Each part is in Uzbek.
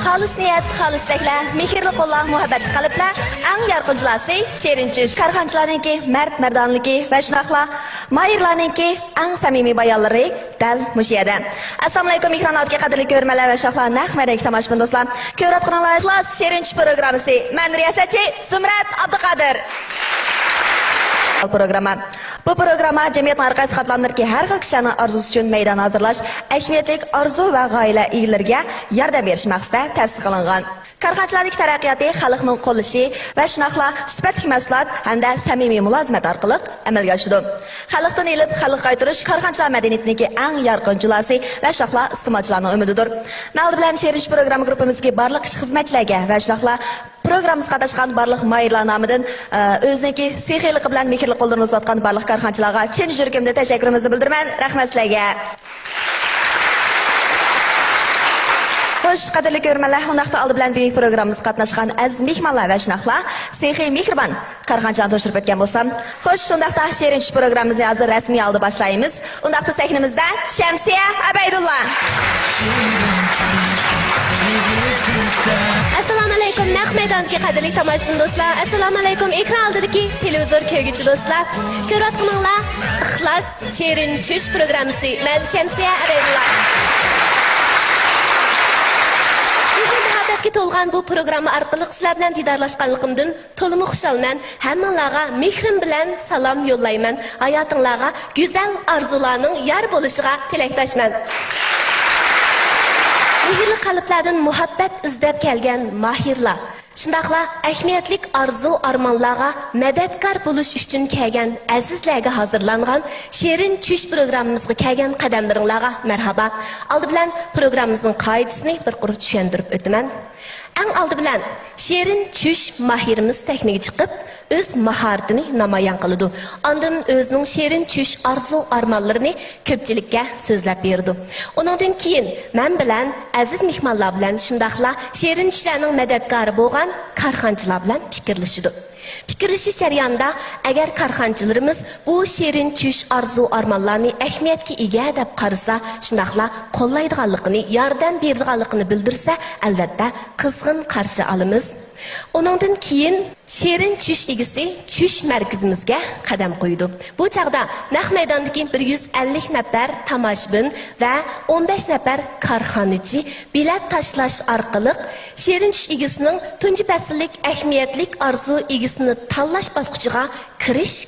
Xalis niyat, xalis təklə, mehirli qollar, muhabbətli qalblər, ən yarqıncılası şerinçüş. Karxançılarınki mərd mərdanlıki və şunaqla, mayırlarınki ən səmimi bayanları dəl müşiyədə. Assalamu alaikum, ekranatki qadirli görmələr və şaxlar, nəxmərək samaşbın dostlar. Körət qınalar, İxlas şerinçüş proqramısı. Mən riyasətçi Zümrət Abduqadir. Bu programa cəmiyyət marqası xatlanır ki, hər xil kişilərin arzusu üçün meydan hazırlaş, əhmiyyətlik arzu və qaylə iyilərə yardım veriş məqsədə təsdiq qılınğan. Karxançılardakı tərəqqiyatı xalqның qo'llashi və şunaqla sifətli məhsulat hamda səmimi mülazimət orqali əməlgə aşıdı. Xalqdan elib xalq qaytırış karxançılar mədəniyyətindəki ən yarqın julası və şunaqla istimaçılarning ümididir. Məl bilan şeriş proqramı qrupimizga barlıq xizmətçilərə və şunaqla programımız qatnaşqan barlıq mayırlar namıdan özüneki sexiyliqi bilan mehirli qo'llarni uzatgan barlıq karxançılarga chin yuragimda təşəkkürümüzü bildirman. Rahmat sizlarga. Xoş, qadirli görmələr, ondaqda aldı bilən böyük proqramımız qatnaşqan əziz mehmanlar və şunaqla sexiy mehriban karxançılarni to'shirib o'tgan bo'lsam. Xoş, ondaqda şerinçüş proqramımızı hazır rəsmi aldı başlayımız. Ondaqda səhnimizdə Şəmsiyə Əbeydulla. Assalamu alaykum, naq maydondagi qadrli tomoshabin do'stlar. Assalamu alaykum, ekran oldidagi televizor ko'rguvchi do'stlar. Ko'rayotganinglar Ixlos Şerinçüş proqramisi. Men Şəmsiyə Əbeydulla. To'lgan bu programma orqali sizlar bilan didorlashganligimdan to'liq xursandman. Hammalarga mehrim bilan salom yo'llayman. Hayotingizga go'zal orzularning yor bo'lishiga tilakdoshman. Mehirli qalblardan muhabbat izlab kelgan mahirlar. Shundaqla ahamiyatli arzu armonlarga madadkor bo'lish uchun kelgan azizlarga hozirlangan Sherin Çüş programmamizga kelgan qadamlaringizga marhaba. Oldi bilan programmamizning qoidasini bir qurib tushuntirib o'taman. Eng oldi bilan Sherin Çüş mahirimiz sahnaga chiqib, o'z mahoratini namoyon qiladi. Ondan o'zining Sherin Çüş arzu armonlarini ko'pchilikka so'zlab berdi. Undan keyin men bilan aziz mehmonlar bilan shundaqla Sherin Çüşlarning madadkori bo'lgan karxançılar bilan fikrlashidi. Fikrlashish jarayonida agar karxançılarimiz bu Şerinçüş arzu armonlarni ahamiyatga ega deb qarasa, shundaqla qo'llaydiganligini, yordam beradiganligini bildirsa, albatta qizg'in qarshi olamiz. Ondan keyin Şerinçüş egisi Çüş markazimizga qadam qo'ydi. Bu chaqda naq maydondagi 150 nafar tomoshabin va 15 nafar korxonachi bilet tashlash orqali Şerinçüş egisining tunji fasllik ahamiyatli arzu egisini tanlash bosqichiga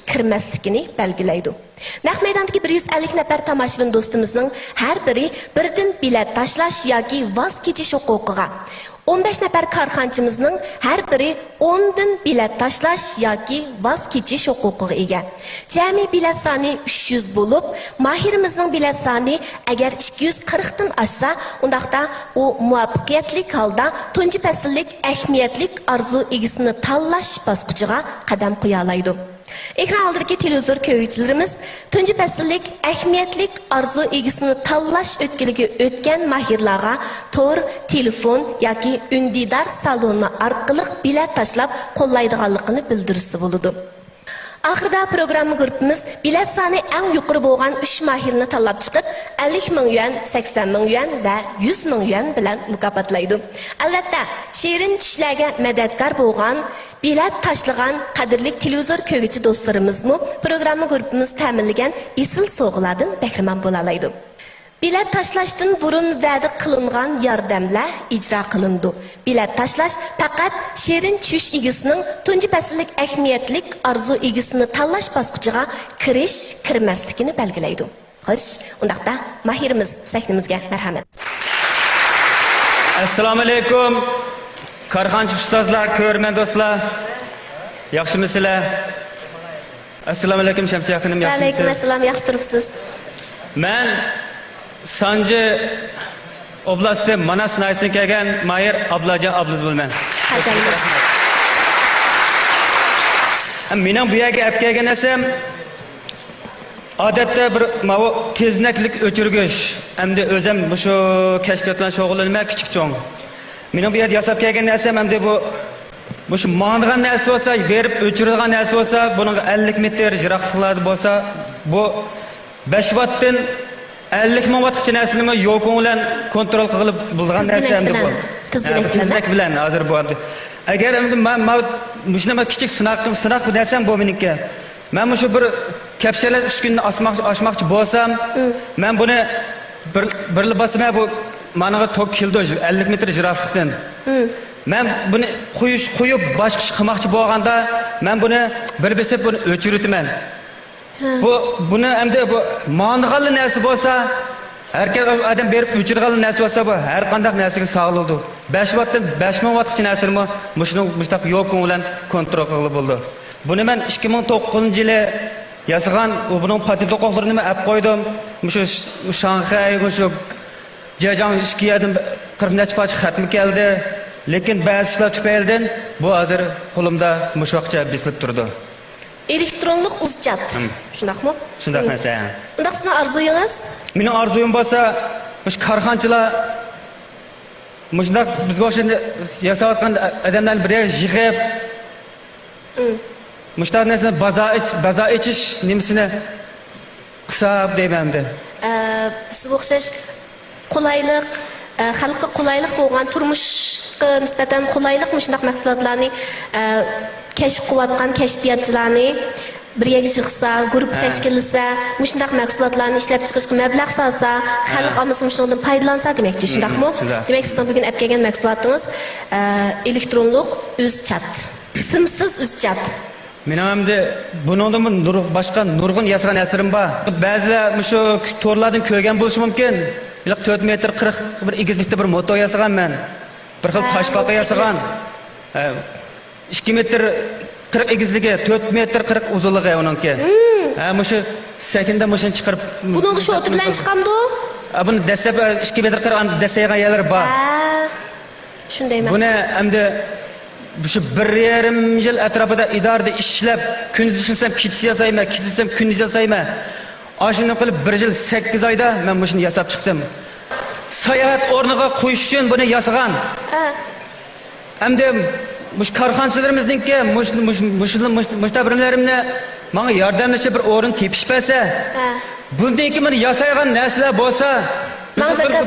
kirmasligini belgilaydi. Naq maydondagi 150 nafar tomoshabin do'stimizning har biri birdan bilet tashlash yoki voz kechish huquqiga, 15 nafar karxançımızның hər biri 10 dan bilet tashlash yoki voz kechish huquqiga ega. Jami bilet soni 300 bo'lib, mahirimizning bilet soni agar 240 dan oshsa, undaqda u muvaffaqiyatli holda tunji fasllik ahamiyatli arzu egisini tanlash bosqichiga qadam qo'ya oladi. Ekran oldidagi televizor ko'ruvchilarimiz tunji fasllik ahamiyatli arzu egisini tanlash o'tkiliga o'tgan mahirlarga tor, telefon yoki undidar saloni orqali bilet tashlab qo'llaydiganligini bildirsa bo'ladi. Oxirida programma grupimiz bilet soni eng yuqori bo'lgan 3 mahirni tanlab chiqib, 50 ming yuan, 80 ming yuan va 100 ming yuan bilan mukofotlaydi. Albatta, Sherin Çüşlarga madadkor bo'lgan, bilet tashlagan qadrli televizor ko'ruvchi do'stlarimizmi programma grupimiz ta'minlagan esil sovg'alardan bahramand bo'la oladi. Bilet tashlashdan burun va'da qilingan yordamlar ijro qilindi. Bilet tashlash faqat Sherin Çüş egisining tunji fasllik ahamiyatli arzu egisini tanlash bosqichiga kirmasligini belgilaydi. Xo'sh, undaqda mahirimiz sahnimizga marhamat. Assalomu alaykum. Karxançı ustozlar, ko'rman do'stlar. Yaxshimisizlar? Assalomu alaykum Shamsiya xonim, yaxshimisiz? Alaykum assalom, yaxshi turibsiz. Men Sanji oblasti Manas naysdan kelgan Mayir Ablajon Abliz bo'lman. Xayrsiz. Mening bu yerga olib kelgan narsam odatda bir mana teznaklik o'chirgich hamda o'zim shu kashfiyot bilan shug'ullanaman kichik cho'ng. Mening bu yerda yasab kelgan narsam hamda bu shu mang'an narsa bo'lsa, berib o'chirilgan narsa bo'lsa, buning 50 metr yiroqliklarda bo'lsa, bu 5 wattdan 50 ming wattgacha narsani yo'q bilan kontrol qilib bo'lgan narsa hamda bu. Tiznak bilan hozir bu. Agar endi men shuna kichik sinaq bu narsam bu meniki. Men shu bir kapshalar ustunni oshmoqchi bo'lsam, men buni bir libosima bu managa tok keldi 50 metr yiroqlikdan. Men buni qo'yib boshqa ish qilmoqchi bo'lganda, men buni bir besib buni o'chiritaman. Buni endi bu mang'anli narsa bo'lsa, erkak odam berib o'chirgan narsa bo'lsa, bu har qanday narsaga sog'ladi. 5 wattdan 5000 wattgacha narsani mushtaq yo'q bilan kontrol qilib bo'ldi. Buni men 2009-yili yasagan, buning patent huquqlarini men olib qo'ydim. Shu Shanxay, shu Jajang ishkiyadan 40 necha parcha xatmi keldi. Lekin ba'zi ishlar tufaylidan bu hozir qo'limda mushvaqcha bisilib turdi. Elektronlik uzchat. Shundaqmi? Shundaq narsa. Undaq sizning orzuyingiz? Mening orzuyim bo'lsa, shu korxonchilar mushundaq bizga o'xshab yasayotgan odamlarni bir yerga yig'ib mushundaq narsani baza ichish nimasini hisob deymanda. Sizga o'xshash qulaylik, xalqqa qulaylik bo'lgan turmushga nisbatan qulaylik shundaq mahsulotlarni kashf qilayotgan kashfiyotchilarni bir yerga yig'sa, guruh tashkillasa, shundaq mahsulotlarni ishlab chiqishga mablag' solsa, xalq ommasi shundan foydalansa demakchi, shundaqmi? Demak, sizning bugun olib kelgan mahsulotingiz elektronlik uzchat, simsiz uzchat. Men hamda buningdan boshqa nurg'un yasagan asrim bor. Ba'zilar shu to'rlardan ko'rgan bo'lishi mumkin. 4 metr 40 bir egizlikda bir moto yasagan men. Bir xil toshbaqa yasagan. 2 metr 40 egizligi, 4 metr 40 uzunligi uningki. Shu sekinda mashina chiqarib. Buning shu o'ti bilan chiqamdi? Buni dastlab 2 metr 40 dasaygan yerlar bor. Shundaymi? Buni hamda shu 1,5 yil atrofida idorada ishlab, kunduz ishlsam kechasi yasayman, kechasam kunduz yasayman. Ashuni qilib 1 yil 8 oyda men buni yasab chiqdim. Sayohat o'rniga qo'yish uchun buni yasagan. Hamda mush korxonchilarimizningki mushtabirlarimni menga yordamlashib bir o'rin tepish bersa, bundan keyin meni yasaygan narsalar bo'lsa,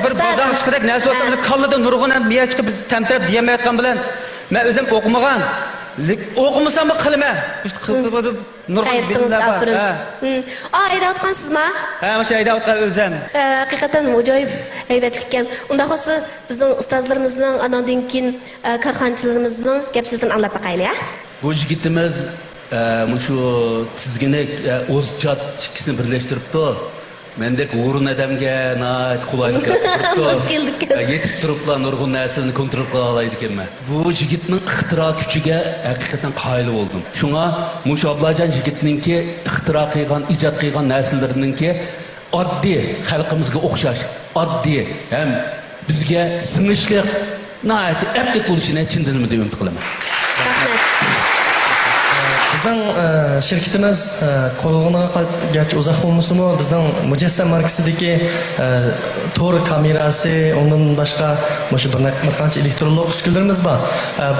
bir bozor chiqarak narsa bo'lsa, kallada nurg'un ham miya chiqib biz tamtirab deyamayotgan bilan men o'zim o'qimagan. O'qimasam qilma. Nurg'un aytayotgansizmi? O'sha aytayotgan o'zim. Haqiqatan ajoyib haybatlikkan. Unda xo'sa bizning ustozlarimizning, anondan keyin korxonchilarimizning gap so'zini anglab boqaylik, ha? Bu yigitimiz shu tizginik o'zchat ikkisini birlashtiribdi. Mendek o'rin odamga qulaylik keltiribdi. Yetib turiblar nurg'un narsalarni kontrol qila oladi ekanman. Bu yigitning ixtiro kuchiga haqiqatan qoyil bo'ldim. Shunga Mush Ablajon yigitningki ixtiro qilgan, ijod qilgan narsalarininki oddiy, xalqimizga o'xshash, oddiy ham bizga singishliq, nihoyat aptek bo'lishini chin dilimdan umid qilaman. Rahmat. Bizning shirkatimiz qo'lg'oniga garchi uzoq bo'lmasa-mu, bizning mujassam markasidagi to'r kamerasi, undan boshqa o'sha bir qancha elektronlik uskunlarimiz bor.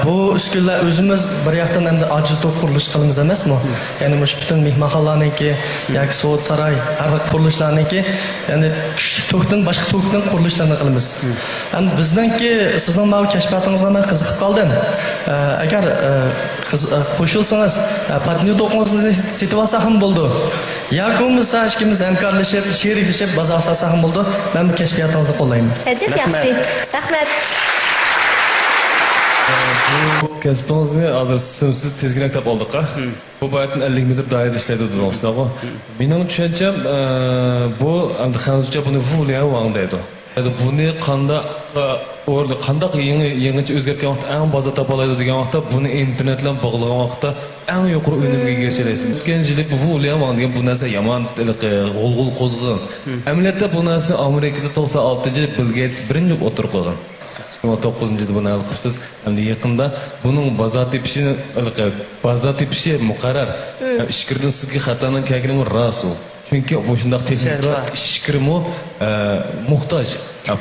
Bu uskunlar o'zimiz bir yoqdan ham ojiz to'q qurilish qilamiz emasmi? Ya'ni o'sha butun mehmonxonalarniki yoki soat saroy, har xil qurilishlarniki, ya'ni kuchli to'qdan boshqa to'qdan qurilishlarni qilamiz. Ham bizningki sizning bu kashfiyotingizga men qiziqib qoldim. Agar qo'shilsangiz patni to'qimizni setib olsa ham bo'ldi. Yoki bo'lmasa ikkimiz hamkorlashib, sheriklashib bozor solsa ham bo'ldi. Men bu kashfiyotingizni qo'llayman. Ajib yaxshi. Rahmat. Bu kasbingizni hozir simsiz tezginak deb oldik. Bu boyatdan 50 metr doirada ishlaydi dedingiz. Mening tushuncham bu endi hanuzcha buni vuliya vangdaydi. Buni qandaq yangicha o'zgargan vaqtda eng baza topa oladi degan vaqtda buni internet bilan bog'lagan vaqtda eng yuqori unumga erishalaysiz. O'tgan yili bu vuliyaman degan bu narsa yomon g'ulg'ul qo'zg'agan. Amaliyotda bu narsani Amerikada 96-yil Bill Gates birinchi o'tirib qo'ygan. 2009-yilda buni hal qilibsiz. Endi yaqinda buning baza tepishi muqarrar. Ishkirdan sizga xatoning kelganimi rasul. Chunki bu shunday texnikalar ishkirmi muhtoj.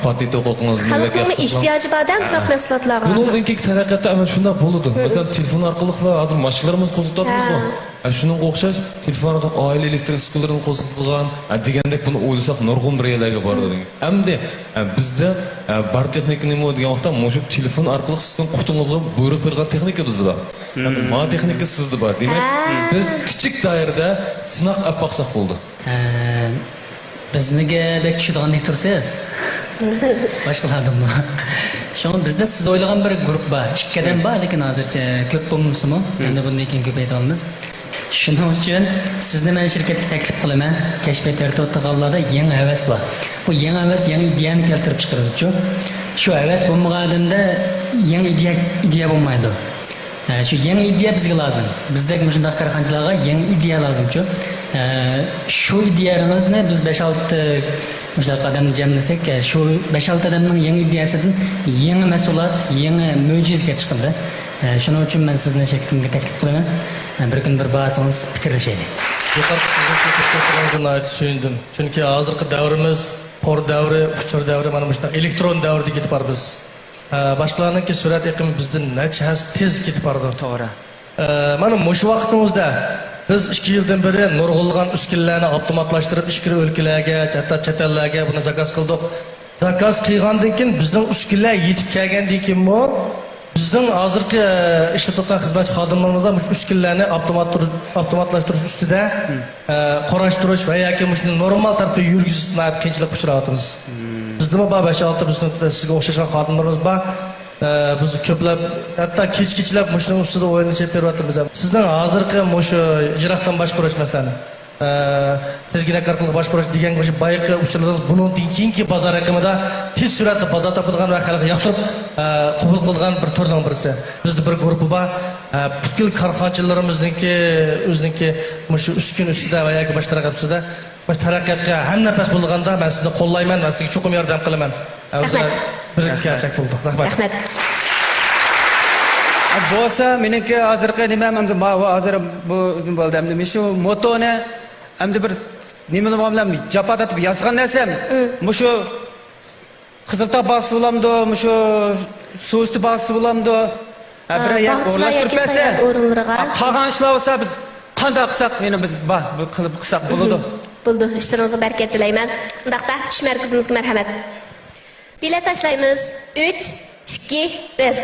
Patent huquqingiz Xalqning ehtiyoji bordan bunaqa mahsulotlarga. Bundan keyin taraqqiyotda ana shunday bo'ladi. Masalan, telefon orqali hozir mashinalarimiz qo'zg'atyapmizmi? Shunga o'xshash telefon orqali oila elektr uskunalarni qo'zg'atgan, degandek buni o'ylasak nurg'un bir yerlarga boradi. Hamda bizda bar texnika nima degan vaqtda shu telefon orqali sizning qutingizga buyruq bergan texnika bizda bor. Ma texnika sizda bor. Demak, biz kichik doirada sinaq olib boqsak bo'ldi. Bizniga bek tushadigan tursiz. Boshqalardanmi? Shunga bizda siz o'ylagan bir guruh bor. Ikkidan bor, lekin hozircha ko'p bo'lmasmi? Endi bundan keyin ko'paytira olamiz. Shuning uchun sizni men shirkatga taklif qilaman. Kashfiyot yaratayotganlarda yangi havas bor. Bu yangi havas yangi ideyani keltirib chiqaradi-ku. Shu havas bo'lmaganida yangi ideya bo'lmaydi. Shu yangi ideya bizga lozim. Bizdagi shunday korxonachilarga yangi ideya lozim-ku. Shu ideyangizni biz 5-6 mushtaqa odamni jamlasak, shu 5-6 odamning yangi ideyasidan yangi mahsulot, yangi mo'jizaga chiqadi. Shuning uchun men sizni shirkatimga taklif qilaman. Bir kun bir ba'zingiz fikrlashaylik. Yuqorqi so'zlarni tushundim. Chunki hozirgi davrimiz por davri, uchur davri, mana bu elektron davrga ketib bormiz. Boshqalarningki surat aqimi bizdan necha tez ketib bordi. To'g'ri. Mana shu vaqtimizda biz 2 yildan beri nurg'ulgan uskunlarni avtomatlashtirib ichki o'lkalarga, hatto chet ellarga buni zakaz qildik. Zakaz qilgandan keyin bizning uskunlar yetib kelgandan keyinmi bizning hozirgi ishlatayotgan xizmatchi xodimlarimiz ham uskunlarni avtomatlashtirish ustida qarashtirish va yoki shuni normal tartibda yurgizishni qiyinchilik uchrayapmiz. Bizdami bor 5-6 bizning sizga o'xshash xodimlarimiz bor. Biz ko'plab hatto kech-kechlab shuning ustida o'ynashib beryapmiz. Sizning hozirgi shu jiroqdan boshqarish masalan tezgina orqali boshqarish degan o'sha boyiqi uchurlaringiz bundan keyingi bozor raqamida tez suratda bozor topadigan va xalqqa yoqtirib qabul qilgan bir turning birisi. Bizda bir guruh bor. Butkul korxonachilarimizniki o'ziniki shu uskun ustida va yoki boshqa taraf ustida bir taraqqiyotga ham nafas bo'lganda men sizni qo'llayman va sizga chuqur yordam qilaman. Bir kelsak bo'ldi. Rahmat. Bo'lsa, meniki hozirgi nima endi hozir bu bo'ldi. Endi shu motoni endi bir nima bilan japat etib yozgan narsam, shu Qiziltog' bog'si bo'lamdi, shu So'sti bog'si bo'lamdi. Bir yer o'rnashtirib bersa, qolgan ishlar bo'lsa biz qanday qilsak, meni biz bu qilib qilsak bo'ladi. Bo'ldi. İşlaringizga barakat tilayman. Undaqda tush markazimizga marhamat. Bilet tashlaymiz. 3, 2, 1.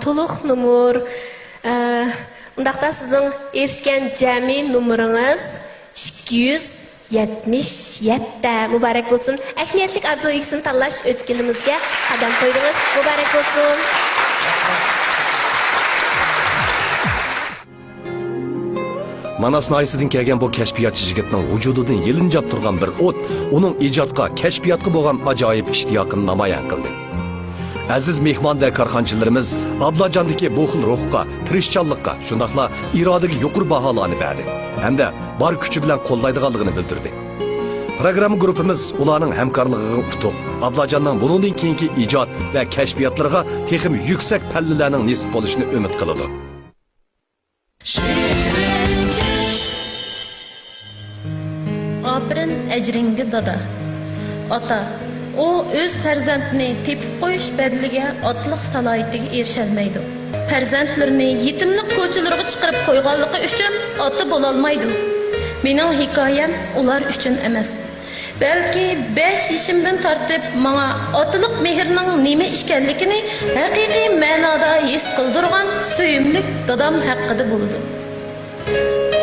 To'liq numur. Undaqda sizning erishgan jami numeringiz 277. Muborak bo'lsin. Ahamiyatli arzu iksini tanlash o'tkinimizga qadam qo'ydingiz. Muborak bo'lsin. Manas naysidan kelgan bu kashfiyotchi yigitning vujudidan yilinjab turgan bir o't uning ijodga, kashfiyotga bo'lgan ajoyib ishtiyoqini namoyon qildi. Aziz mehmonda korxonachilarimiz Ablajondagi bu xil ruhga, tirishchanlikqa, shundaqla irodaga yuqori baholarni berdi hamda bor kuchi bilan qo'llaydiganligini bildirdi. Programma guruhimiz ularning hamkorligiga utuq, Ablajonning bundan keyingi ijod va kashfiyotlariga texim yuksak pallalarning nisb bo'lishini umid qiladi. Aferin ecringi dada. Ata, o öz farzandini tepib qo'yish bedeliga otliq salohiyatiga erisholmaydi. Farzandlarini yetimlik ko'chalariga chiqarib qo'yganligi uchun ota bo'la olmaydi. Mening hikoyam ular uchun emas. Balki 5 yoshimdan tortib menga otliq mehrning nima ekanligini haqiqiy ma'noda his qildirgan suyimlik dadam haqida bo'ldi.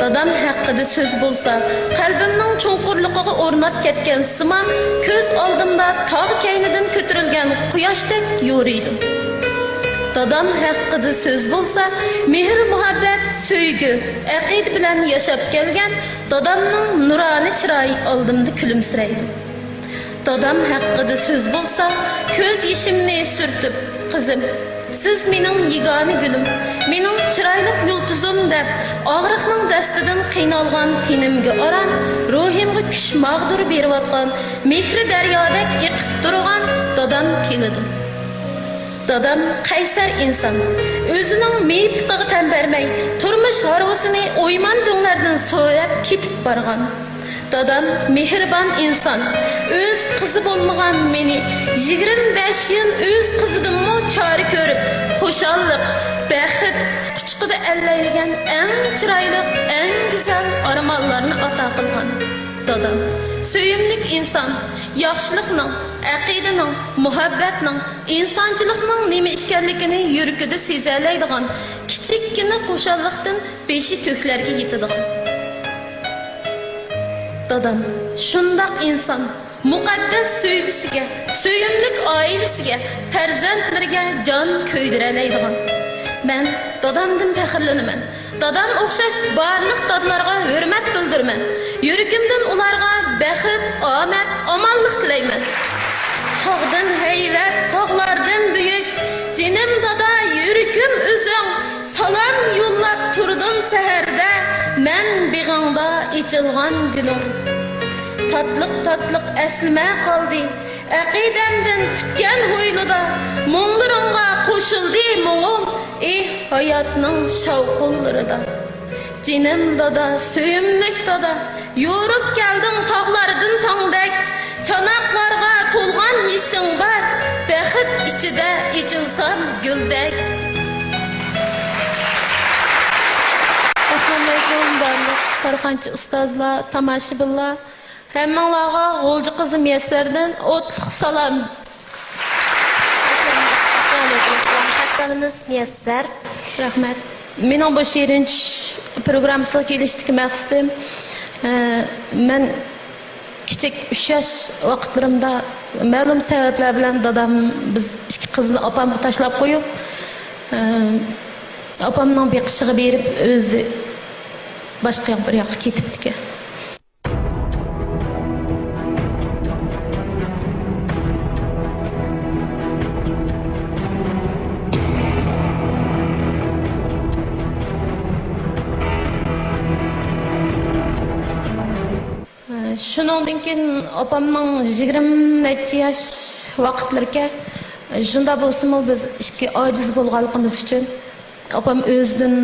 dadam haqida so'z bo'lsa, qalbimning cho'nqurligiga o'rnab ketgan sima ko'z oldimda tog' kaynidan ko'tarilgan quyoshdek yo'riydi. Dadam haqida so'z bo'lsa, mehr, muhabbat, sevgi, aqid bilan yashab kelgan dadamning nurani chiroyi oldimda kulimsiraydi. Dadam haqida so'z bo'lsa, ko'z yeshimni surtib, qizim, siz mening yegona gulim, mening chiroyli yulduzim deb og'riqning dastidan qiynalgan tenimga oram, ruhimga kuch mag'dur berayotgan mehri daryodek iqib turgan dadam keladi. Dadam qaysar inson, o'zining meyitligiga tan bermay, turmush harvasini o'yman do'nglardan so'rab ketib borgan. Dadam mehribon inson, o'z qizi bo'lmagan meni 25 yil o'z qizidanmi chora ko'rib, xushallik, baxt quchqida allaydigan eng chiroyli, eng go'zal armonlarni ato qilgan. Dadam sevimlik inson, yaxshilikning, aqidaning, muhabbatning, insonchilikning nima ekanligini yuragida sezalaydigan, kichikkina xushallikdan beshi ko'klarga yetadigan. Dadam shundoq inson, muqaddas sevgisiga, sevimlik oilasiga, farzandlariga jon ko'ydiralaydigan. Men dadamdan faxrlanaman. Dadam o'xshash barliq dadlarga hurmat bildiraman. Yuragimdan ularga baxt, omad, omonlik tilayman. Tog'dan hayvat, tog'lardan buyuk, jinim dada, yuragim o'zing, salom yo'llab turdim saharda, men beg'ingda ichilgan gulim. Tatliq eslime qoldi, aqidamdan tutgan ho'ylida, mo'nglarimga qo'shildi mo'ngim, hayotning shavqullarida. Jinim dada, suyimlik dada, yo'rib kelding tog'laridan tongdak, chanaqlarga to'lgan yishing bor, baxt ichida ichilsam guldek. Assalomu alaykum barliq Qarxanchi ustozlar, tomoshabinlar. Hammalarga G'o'lji qizi Muyassardan o'tliq salom. Salomimiz Muyassar. Rahmat. Mening bu shirin programmasiga kelishdagi maqsadim, men kichik 3 yosh vaqtlarimda ma'lum sabablar bilan dadam biz ikki qizni opamga tashlab qo'yib, opamning beqishiga berib o'zi boshqa bir yoqqa ketibdi. Shundan keyin opamning 20 necha yosh vaqtlarga shunda bo'lsa-mu biz ikki ojiz bo'lganligimiz uchun opam o'zidan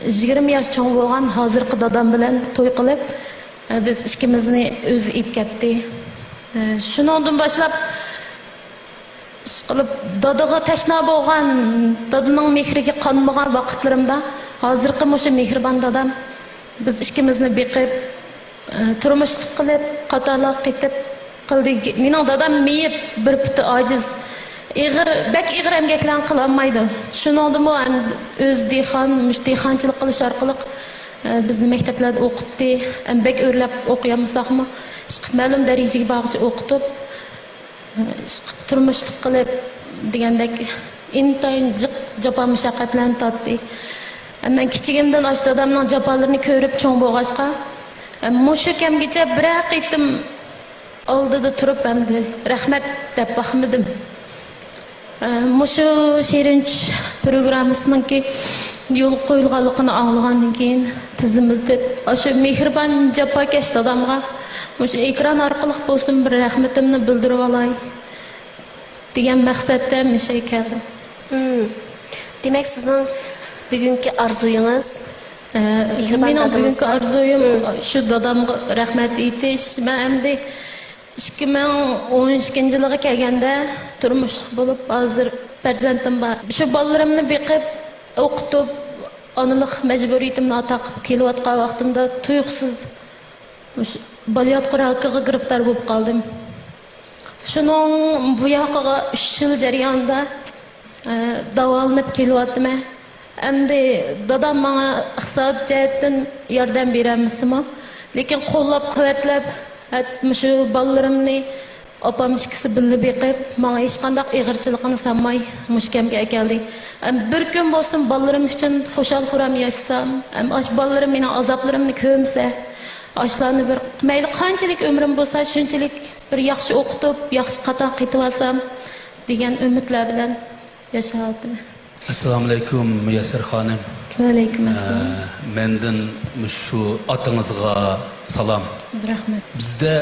20 yosh cho'ng bo'lgan hozirgi dadam bilan to'y qilib biz ikkimizni o'zi ib ketdi. Shundan boshlab ish qilib dadaga tashna bo'lgan, dadaning mehriga qonmagan vaqtlarimda hozirgi o'sha mehribon dadam biz ikkimizni beqib turmushlik qilib, qatorliq ketib qildik. Mening dadam meyib bir puti ojiz. Bak ig'ir emgaklarni qila olmaydi. Shuningdimi o'z dehqonchilik qilish orqali bizni maktablarda o'qitdi. Bak o'rlab o'qiyolmasaqmi, ma'lum darajaga borg'icha o'qitib, turmushlik qilib degandek intayin jafo mushaqqatlarni tortdi. Men kichigimdan osh dadamning jafolarini ko'rib cho'ng bo'lg'achqa mushu kamgacha bir qitim oldida turib hamda rahmat deb baxmidim. Mushu shirinch programmasininki yo'l qo'yilganligini anglagandan keyin tizimlab o'sha mehribon jafokash dadamga mushu ekran orqali bo'lsin bir rahmatimni bildirib olay degan maqsadda mishay keldim. Demak sizning bugungi orzuyingiz mening bugungi orzuyim shu dadamga rahmat aytish. Men endi 2012-yilga kelganda turmushlik bo'lib, hozir farzandim bor. Shu bolalarimni beqib, o'qitib, onalik majburiyatimni ato qilib kelayotgan vaqtimda tuyuqsiz bolayotgan rakkaga giribtor bo'lib qoldim. Shuning bu yoqiga 3 yil jarayonida davolanib kelyapman. Endi dadam bana iqtisod jihatdan yordam beramisimi? Lekin qo'llab quvvatlab, şu ballarımni opam ikisi birga beqib, bana hech qanday ig'irchilikni sanmay mushkamga keldi. Bir kun bo'lsin ballarim uchun xushal-xuram yashasam, ballarim mening azoblarimni ko'msa, ashlarni bir mayli qanchalik umrim bo'lsa, shunchalik bir yaxshi o'qitib, yaxshi qatoq qetib olsam degan umidlar bilan yashayapman. Assalomu alaykum Muyassar xonim. Va alaykum assalom. Mendan shu otangizga salom. Rahmat. Bizda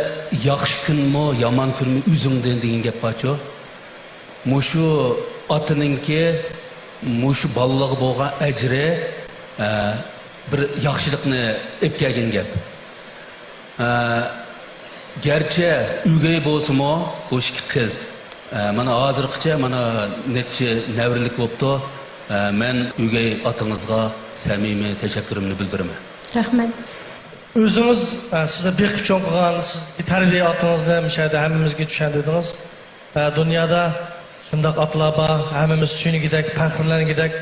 yaxshi kunmi, yomon kunmi o'zingdan degan gap bor-ku. Mushu otaninki mushu bolalarga bo'lgan ajri bir yaxshilikni olib kelgan gap. Gerçi ügey bo'lsa-mo, o'sha qiz mana hozirgacha mana necha navrilik bo'libdi. Men ügey otangizga samimiy tashakkurimni bildiraman. Rahmat. O'zingiz sizda beqib cho'ng qilgan, siz tarbiya otangizni mishada hammamizga tushuntirdingiz. Dunyoda shundoq otlar bor, hammamiz tushunigidek, faxrlanigidek,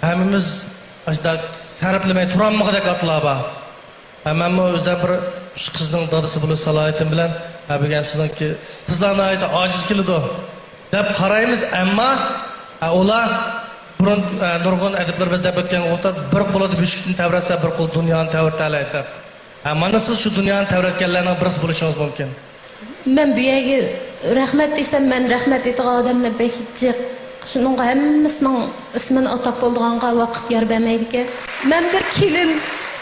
hammamiz ashda ta'riflamay turolmagidek otlar bor. Men o'zim bir qizning dadasi bo'lib salohiyatim bilan bilgan sizningki qizlarni ayta ojiz keladi deb qaraymiz, ammo ular burun nurg'un adiblar deb o'tgan o'ta bir qo'lida beshikni tavrasa, bir qo'l dunyoni tavratalaydi. Mana siz shu dunyoni tavratganlarning birisi bo'lishingiz mumkin. Men bu yerga rahmat desam, men rahmat aytgan odamlar behijiq. Shuning hammasining ismini atab bo'lganga vaqt yor bermaydi. Men bir kelin,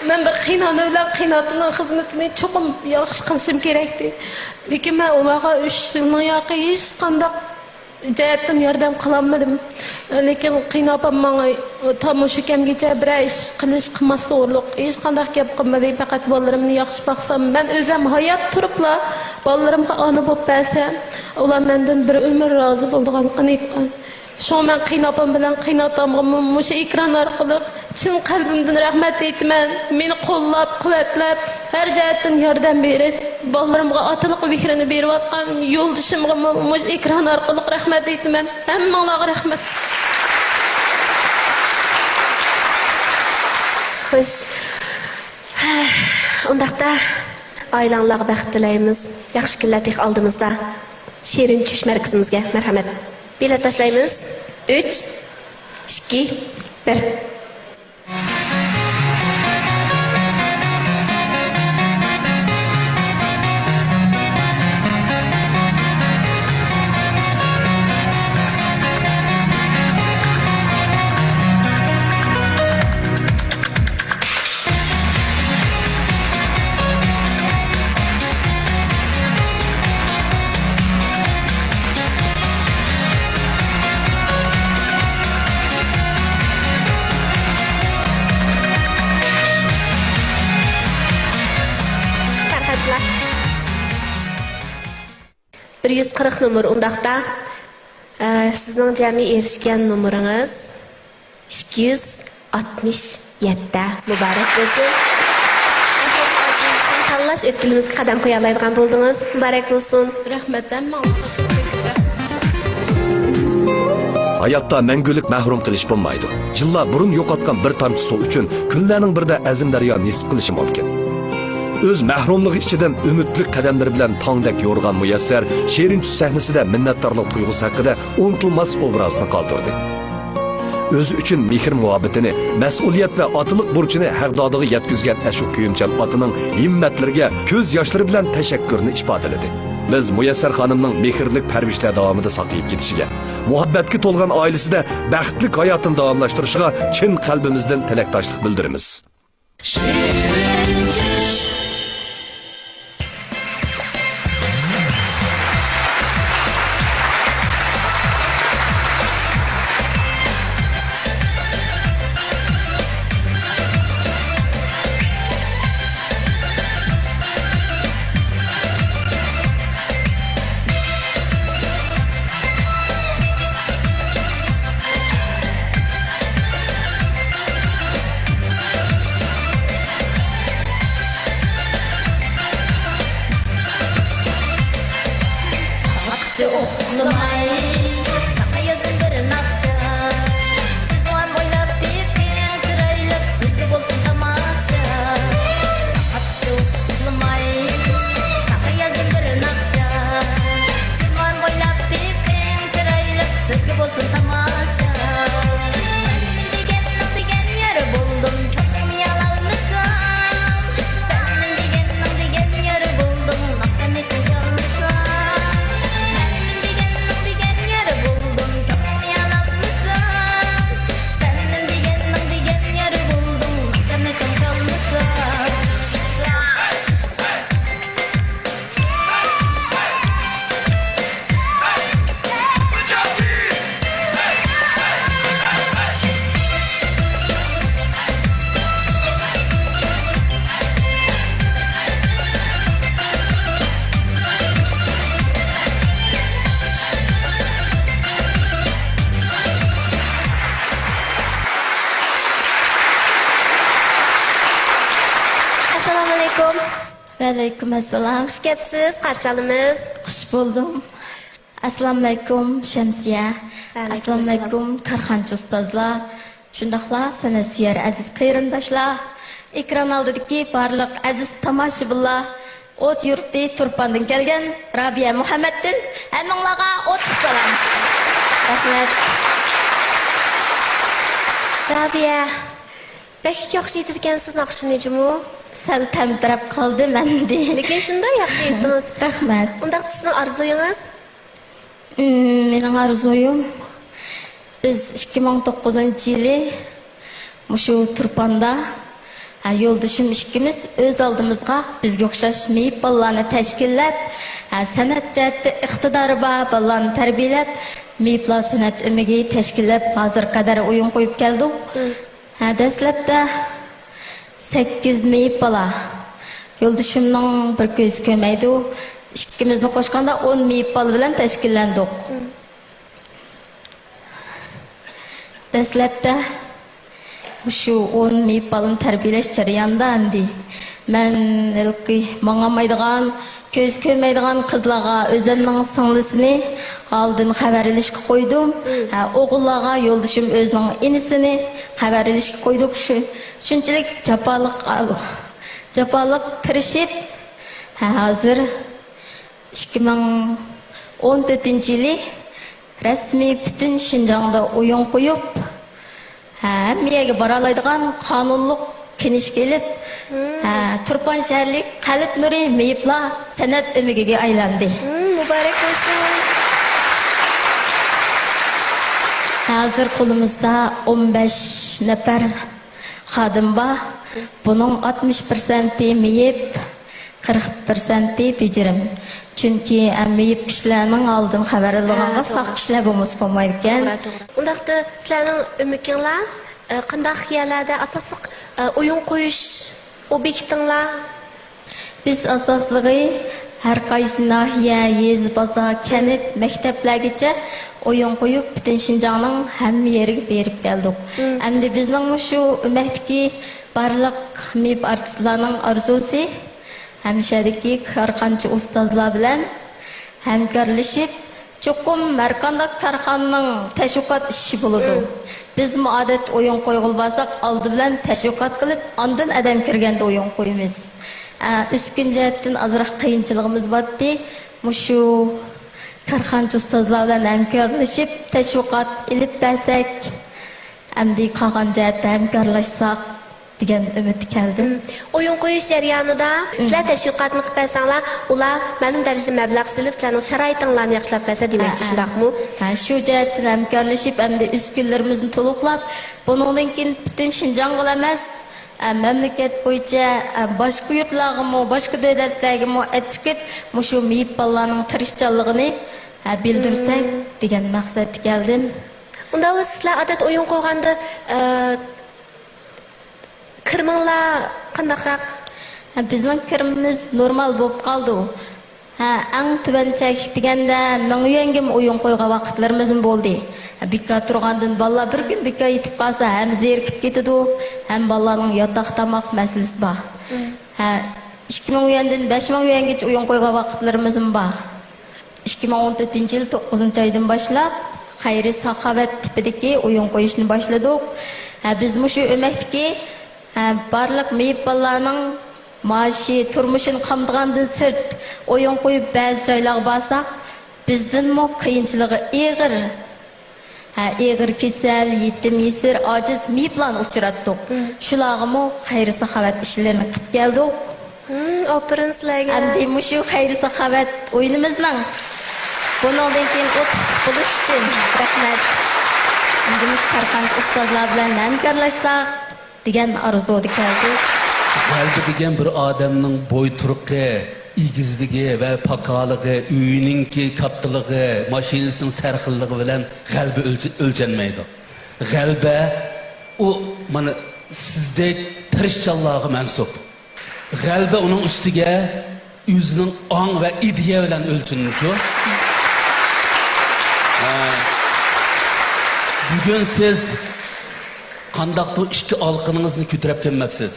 men bir qiynaluvlar qiynatining xizmatini cho'qim yaxshi qilishim kerakdi. Lekin men ularga 3 yilning yoqi hech qanday jihatdan yordam qilolmadim. Lekin qiynapam menga tam shu kamgacha bir ish qilmasliklik hech qanday gap qilmadi. Faqat bolalarimni yaxshi boqsam, men o'zim hayot turibla bolalarimga ona bo'lib bersam, ular mendan bir umr rozi bo'lganligini aytgan. Şu men qiynapam bilan qiynatamga mushu ekran orqali chin qalbimdan rahmat aytaman. Meni qo'llab, quvvatlab, har jihatdan yordam berib, bolalarimga otaliq fikrini berib atgan yo'ldishimga mushu ekran orqali rahmat aytaman. Hammanglarga rahmat. Xo'sh. Undaqda oilanglarga baxt tilaymiz. Yaxshi kunlar oldimizda. Shirin tush markazimizga marhamat. Bilet tashlaymiz. 3, 2, 1. Bir 140 numar undaqda sizning jami erishgan numaringiz 267. Muborak bo'lsin. Tanlash o'tkilimizga qadam qo'ya oladigan bo'ldingiz. Muborak bo'lsin. Rahmat. Hayatda мәңгүлік мәхрум qilish bo'lmaydi. Yillar burun yo'qotgan bir tomchi suv uchun kunlarning birida azim daryo nisib qilishi mumkin. Öz məhrumluğu içidən ümidlik qədəmləri bilən tangdək yorğan Muyassar şeirin səhnəsində minnətdarlıq duyğusu haqqında unutulmaz obrazını qaldırdı. Özü üçün mehr muhabbetini, məsuliyyət və atılıq burcunu həqdadığı yetkizgən əşu kuyumçan atının himmetlərə göz yaşları bilən təşəkkürünü ifadələdi. Biz Muyassar xanımның mehirlik pərvişlər davamında saqlayıb gedişigə, muhabbətki tolğan ailəsində bəxtlik həyatını davamlaşdırışığa çin qəlbimizdən tiləkdaşlıq bildirimiz. Aleyküm assalam. Hoş gelipsiz, qarshi olamiz. Xush buldum. Assalomu alaykum Shamsiya. Alaykum Assalomu alaykum Karxanchi ustozlar. Shundaqla sanat suyar aziz qarindoshlar. Ekran oldidagi barliq aziz tomoshabinlar. Ot yurti Turpandan kelgan Rabiya Muhammaddan hammanglarga o'tib salom. Rahmat. Rabiya, bek yaxshi aytgansiz naqshini jumu. Sal tamtirab qoldi menda. Lekin shunday yaxshi aytdingiz. Rahmat. Unda sizning orzuyingiz? Mening orzuyim biz 2009-yili mushu Turpanda yo'ldoshim ikkimiz o'z oldimizga bizga o'xshash meyib bolalarni tashkillab, san'at jihatda iqtidori bor bolalarni tarbiyalab, meyiblar san'at umiga tashkillab hozir qadar o'yin qo'yib keldik. Dastlabda 8 meyib bola. Yo'ldoshimning bir ko'z ko'maydi. İkimizni qo'shganda 10 meyib bola bilan tashkillandik. Dastlabda shu 10 meyib bolani tarbiyalash jarayonida endi men ilki mang'amaydigan, ko'z ko'rmaydigan qizlarga o'zimning singlisini oldin xabar ilishga qo'ydim. O'g'illarga yo'ldoshim o'zining inisini xabar ilishga qo'ydik. Shunchalik japoliq tirishib hozir 2014-yili rasmiy butun Şinjan'da o'yin qo'yib, hammaga bora oladigan qonunliq kinish kelib, Turpan shaharlik qalb nuri meyiblar san'at umigiga aylandi. Muborak bo'lsin. Hozir qo'limizda 15 nafar xodim bor. Buning 60% meyib, 40% bijirim. Çünkü meyib kishilarning oldin xabar olganga saq kishilar bo'lmas bo'lmaydi ekan. Undaqda sizlarning umidinglar qanday xiyollarda asosliq o'yin qo'yish obyektinglar? Biz asosligi har qaysi nahiya, yez, bozor, kanit, maktablargacha o'yin qo'yib, butun Şinjanning hamma yeriga berib keldik. Endi bizning shu umakdagi barliq meyib artistlarning orzusi hemşerideki karxanchi ustozlar bilan hamkorlashib, cho'qim markandaq karxonning tashviqot ishi bo'ladi. Biz muodat o'yin qo'yg'il bo'lsak, oldi bilan tashviqot qilib, ondan adam kirganda o'yin qo'yamiz. Üskün jihatdan azroq qiyinchiligimiz bordi. Mushu karxanchi ustozlar bilan hamkorlashib, tashviqot ilib bersak, endi qolgan jihatda hamkorlashsak degan umid keldim. O'yin qo'yish jarayonida sizlar tashviqotni qilib bersanglar, ular ma'lum darajada mablag' silib, sizlarning sharoitinglarni yaxshilab bersa demakchi, shundaqmi? Shu jihatdan hamkorlashib, endi uskunlarimizni to'liqlab, bundan keyin butun Şinjanga emas, mamlakat bo'yicha boshqa yurtlarga, boshqa davlatlarga olib chiqib, shu meyib bolalarning tirishchanligini bildirsak degan maqsadga keldim. Unda sizlar odat o'yin qo'yganda kirmanglar qandaqroq? Bizning kirimiz normal bo'lib qoldi. Eng tubanchak deganda 1000 yuanga o'yin qo'ygan vaqtlarimiz bo'ldi. Bika turgandan bolalar bir kun bika yetib qolsa, ham zerikib ketadi, ham bolalarning yotoq tomoq masalasi bor. 2000 yuandan 5000 yuangacha o'yin qo'ygan vaqtlarimiz bor. 2014-yil 9-oydan boshlab xayriy saxovat tipidagi o'yin qo'yishni boshladik. Biz shu o'makdagi barliq meyib bolalarning maaşı, turmuşun qamdığandan sırt o'yin qo'yib ba'zi joylarga borsak, bizdanmi qiyinchiligi ig'ir kasal, yetim, yesir, ojiz meyiblarni uchratdik. Shularga xayriy saxovat ishlarini qilib keldik. Opirin sizlarga. Endi shu xayriy saxovat o'yinimizning bundan keyin o'tib bo'lish uchun rahmat. Endi karxanchi ustozlar bilan hamkorlashsak degan arzuga keldik. Qalbi degan bir odamning bo'y turqi, igizligi va pakoligi, uyininki kattaligi, mashinasining sarxilligi bilan qalbi o'lchanmaydi. Qalba u mana sizdek tirishchanlarga mansub. Qalba uning ustiga o'zining ong va ideya bilan o'lchanuvchi. Bugun siz qandaqdir ikki olqiningizni ko'tarib kelmabsiz.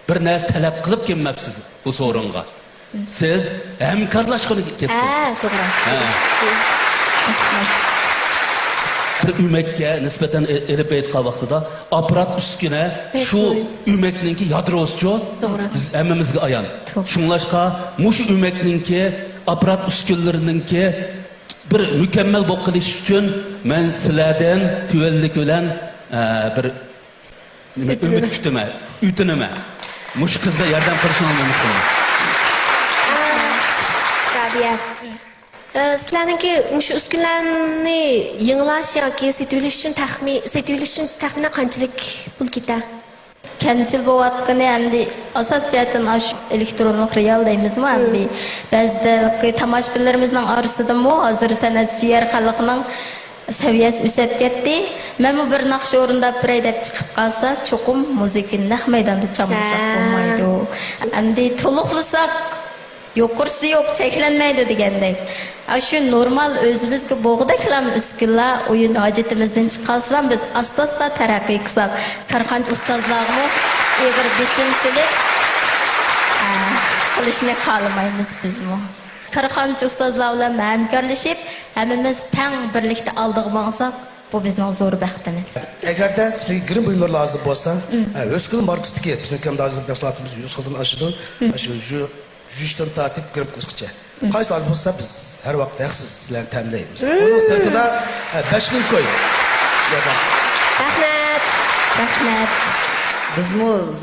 bir narsa talab qilib kelmabsiz bu so'ringa. Siz hamkorlashgani kelibsiz. To'g'ri. Bir ümekке nisbeten elip aytgan vaqtida aparat üstüne şu ümekninki yadrosu biz emmemizge ayan. Şunlaşqa muş ümekninki aparat üskünlerininki bir mükemmel bo'lib qilish uchun men sizlardan tüvellik bilan bir ümit kutime, ütinime. Muş qizga yordam qilishni umid qilaman. Rabia. Sizlarninki shu uskunlarni yanglash yoki setilish uchun taxminan qanchalik pul ketadi? Kamchil bo'layotgani endi asos jihatdan shu elektronlik real deymizmi endi ba'zida tomoshabinlarimizning orasidami hozir san'atchilar xalqining saviyasi o'sib ketdi. Mana bir naqsh o'rinda biray deb chiqib qolsa, cho'qim muzikani naq maydonda chamlasak bo'lmaydi. Endi to'liqlasak yo'qursi yo'q cheklanmaydi degandek. Shu normal o'zimizga bo'g'daklam uskunlar o'yin hojatimizdan chiqarsalar biz asta-asta taraqqiy qilsak, karxanchi ustozlarga egir bisimsilik qilishni xohlamaymiz bizmi. Karxanchi ustozlar bilan hamkorlashib, hammamiz teng birlikda oldiga borsak, bu bizning zo'r baxtimiz. Agarda sizga girim buyumlar lozim bo'lsa, o'skun markasdagi bizning kamdazlik mahsulotimiz 100 xildan oshadi. Shu Jüşten tatip girip kılışkıca. Kaç lazım olsa biz her vakit haksız sizlerle temleyiz. Onun sırtında 5.000 koy. Rahmet. Biz mu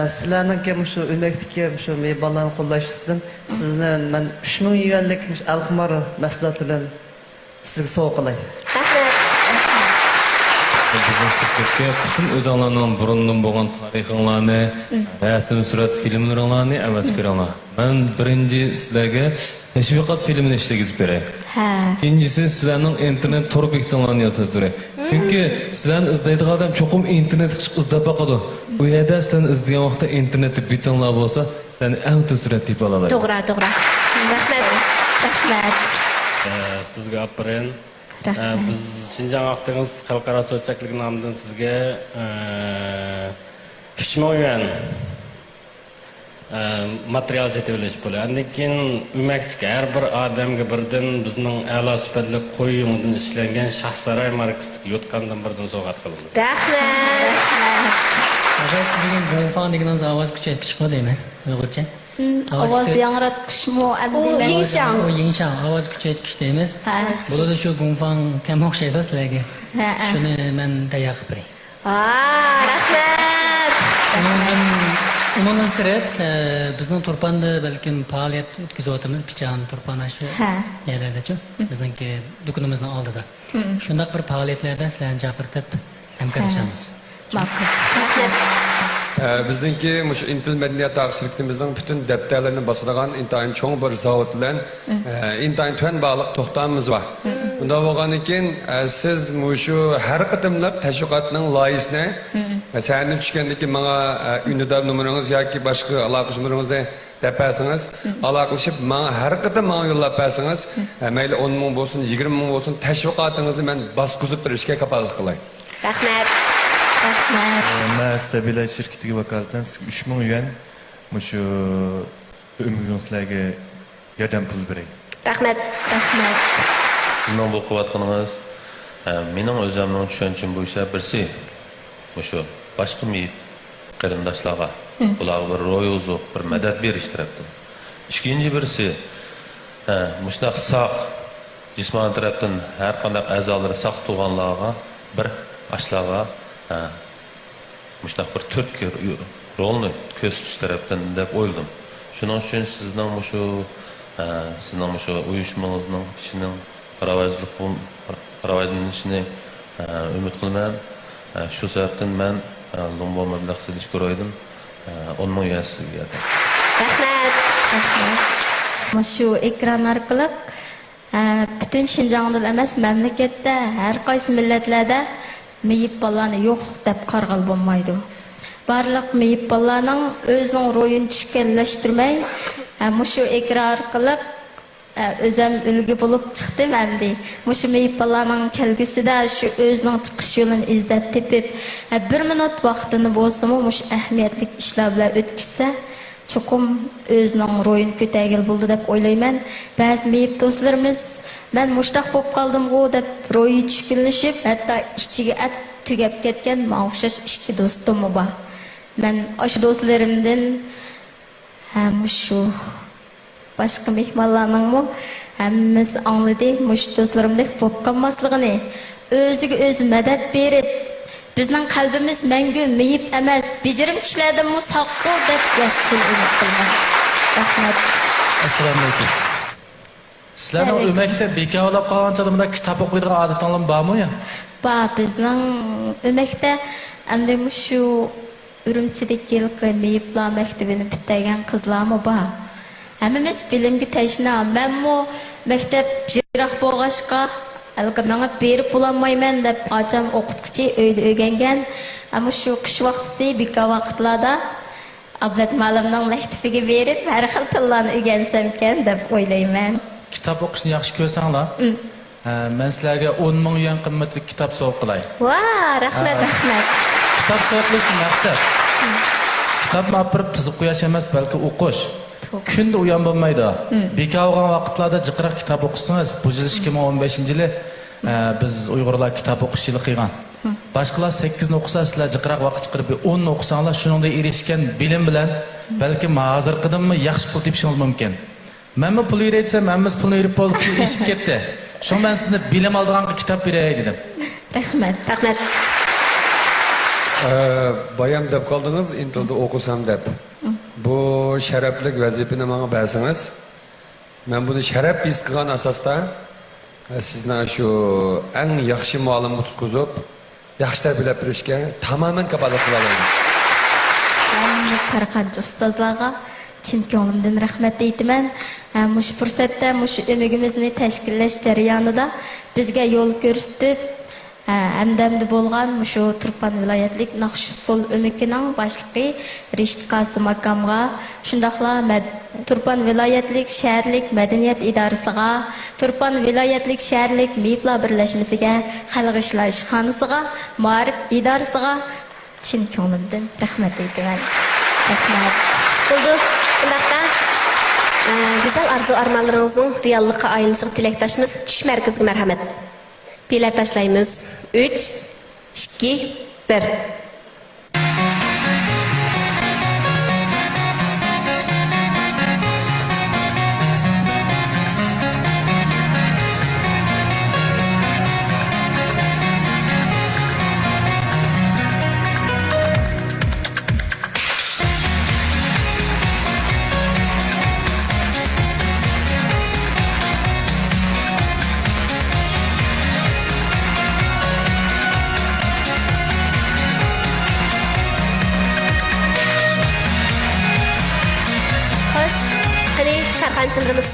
sizlerden şu ümekteki şu meybalarını kullanışsın. Sizden ben 3.000 yuvarlık alxmar mahsulotlardan sizga sovg'a qilay. Bizning şirkatga butun o'zinglarning burundan bo'lgan tarixinglarni, rasm surat filmlaringlarni avatib beringlar. Men birinchi sizlarga tashviqot filmini ishlagizib beray. İkincisi sizlarning internet tor bektinglarni yozib beray. Chunki sizlarni izlaydigan odam cho'qim internet chiqib izlab boqadi. U yerda sizlarni izlagan vaqtda internetda bitinglar bo'lsa, sizlarni eng tez surat tepib oladi. To'g'ri. Rahmat. Sizga apirin. Biz Şinjan Aqtığınız Xalqaro So'zchaklik nomidan sizga 3.000 yuan material setilish bo'ladi. Undan keyin umaktik har bir odamga birdan bizning a'lo sifatli qo'yimdan ishlangan Shaxsaray markasidagi yotqandan birdan sovg'a qilamiz. Rahmat. Sizning gonfan degan ovoz kuchaytirish qo'ydaymi? Uyg'urcha. Ovoz yangratishmi endi yingshan ovoz kuchaytirish deymiz. Bo'ladi shu gonfan kam o'xshaydi sizlarga. Shuni men tayyor qilib beray. Rahmat. Umuman sirib bizning Turpanda balkim faoliyat o'tkazyapmiz, Pichan Turpana shu yerlarda-ku. Bizningki do'konimizning oldida. Shunday bir faoliyatlarda sizlarni chaqirib hamkorlashamiz. Ma'qul. Bizdeki Intel Medeniyet Ağışlıkımızın bütün defterlerini basılan intayın çoğun bir zavut bilen intayın tön bağlıq toxtamımız var. Bunda olğan iken siz şu her qıtımlıq təşviqatının layısını sənin düşkəndeki bana ünidar numaranız ya ki başqa alaqış numaranızda dəpərsiniz. Alaqlaşıb bana her qıtım bana yollab bərsiniz. Məyli 10.000 olsun, 20.000 olsun təşviqatınızı mən baskuzub bir işə kapalıq qılay. Rahmat. Ben Sabila şirketiga vakolatdan 3.000 yuan şu ümumiyonslarga yordam pul beray. Rahmat. Sizning bu quvvatqinimiz mening o'zimning tushunchim bo'yicha birsi şu boshqa qarindoshlarga ularga bir ro'y uzuq bir madad berish tarafdan. Ikkinchi birsi mushtaq saq jismoniy tarafdan har qanday a'zolari saq tug'anlarga bir ashlarga Müştaq bir Türk rolunu köz tuş tarafdan deb oyladım. Şunun için sizden şu uyuşmanızın kişinin paravajının içine ümit kılmayan şu sebepten ben Lumbo meblag siliş görüyordum. 10.000 yuan sizga geldim. Rahmat. Şu ekran orqali bütün Şinjan'da emas mamlakatda har qaysi millatlarda meyip balani yo'q deb qarg'al bo'lmaydi. Barliq meyip balaning o'zining ro'yini tushkanlashtirmay, shu ekran orqali özüm ülgü bulup çıktım endi. Muşu meyip balaның kelgüsüde şu özünün çıkış yolunu izlep tepip 1 minut vaktini bolsa muş ehemmiyetlik işler bilen ötküse çokum özünün royun kötegil buldu dep oylayman. Bazı meyip dostlarımız ben muştaq bop kaldım go dep royu düşkünleşip hatta içige et tügep ketken mağuşaş iki dostum var. Ben aşı dostlarımdan muşu başka mehmanlarning mı hammamiz anladı muş dostlarımdek bop kalmasligini o'ziga o'zi madad berib bizning qalbimiz mangu meyib emas bejirim kishilardan musaqqo deb yashashni umid qilaman. Rahmat. Assalomu alaykum. Sizlarning o'makda bekorlab qolgan chog'imda kitob o'qiydigan odatinglar bormi ya? Bor, bizning o'makda endi shu Urumchidagi yilqi meyiblar maktabini bittirgan qizlarmi bor. Hammamiz bilimga tashna. Menmo maktab jiroq bo'lg'achqa alga menga berib bo'lolmayman deb ocham o'qituvchi uyda o'rgangan. Ammo shu qish vaqtisi bekor vaqtlarda Abdat malimning maktabiga berib har xil tillarni o'rgansam ekan deb o'ylayman. Kitob o'qishni yaxshi ko'rsanglar, men sizlarga 10 ming yuan qimmatli kitob sovg'a qilay. Va, rahmat, rahmat. Kitob sovg'a qilishning maqsad kitobni olib tizib qo'yish emas, balki o'qish. Kunda uyan bo'lmaydi. Bekor bo'lgan vaqtlarda jiqroq kitob o'qisangiz, bu yil 2015-yili biz Uyg'urlar kitob o'qish yili qilgan. Boshqalar 8 ni o'qisa, sizlar jiqroq vaqt chiqarib 10 ni o'qisanglar, shuningdek erishgan bilim bilan balki hozirqidanmi yaxshi pul tepishingiz mumkin. Menmi pul yeytsam, menmiz pulni yeyib bo'lib ishib ketdi. Shunga men sizni bilim oladigan kitob beray dedim. Rahmat, rahmat. Bayam deb qoldingiz, intildi o'qisam deb. Bu sharaflik vazifani menga bersangiz, men buni sharaf his qilgan asosda sizni shu eng yaxshi ma'lumot tutkizib, yaxshi tarbiyalab berishga tamoman kafolat qila olaman. Qarqancha ustozlarga chin ko'nglimdan rahmat aytaman. Mush fursatda mush umidimizni tashkillash jarayonida bizga yo'l ko'rsatib, hamdamda bo'lgan shu Turpan viloyatlik Naqshsul umikining boshlig'i Rishit Qosim akamga, shundaqla Turpan viloyatlik shaharlik madaniyat idorasiga, Turpan viloyatlik shaharlik meyiblar birlashmasiga, xalq ishlar ishxonasiga, ma'rif idorasiga chin ko'nglimdan rahmat aytaman. Rahmat. Bo'ldi. Bundaqda güzel arzu armanlarınızın reallıqqa ayınışıq tilektaşımız Tuş Mərkəziga mərhəmət. Bilet taşlayımız. 3, 2, 1. Karxançılarımız.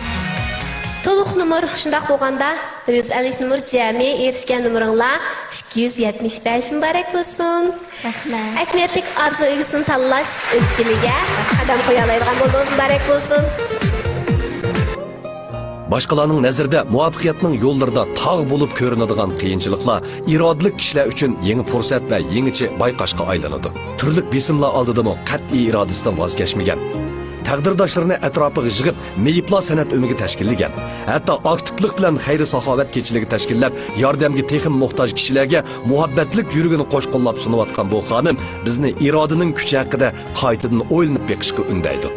Toluq numar şundaq bolğanda 150 numar cəmi erişkən numarınla 275 mübarək olsun. Rahmat. Əkmiyyətlik arzu egisini tanlaş ötkiliyə qadam qoyalaydigan bolduğunuz mübarək olsun. Başqalarning nazarida muvaffaqiyatning yo'llarida tog' bo'lib ko'rinadigan qiyinchiliklar irodalik kishilar uchun yangi fursat va yangicha bayqashga aylanadi. Turli besimlar oldidami qat'iy irodasidan voz kechmagan. Taqdirdoshlarini atrofiga yig'ib, meyiblar san'at umiga tashkillagan. Hatto aktivlik bilan xayri saxovat kechiligi tashkillab, yordamga texim muhtoj kishilarga muhabbatlik yuragini qo'shqo'llab sunayotgan bu xonim bizni irodaning kuchi haqida qaytadan o'ylanib beqishga undaydi.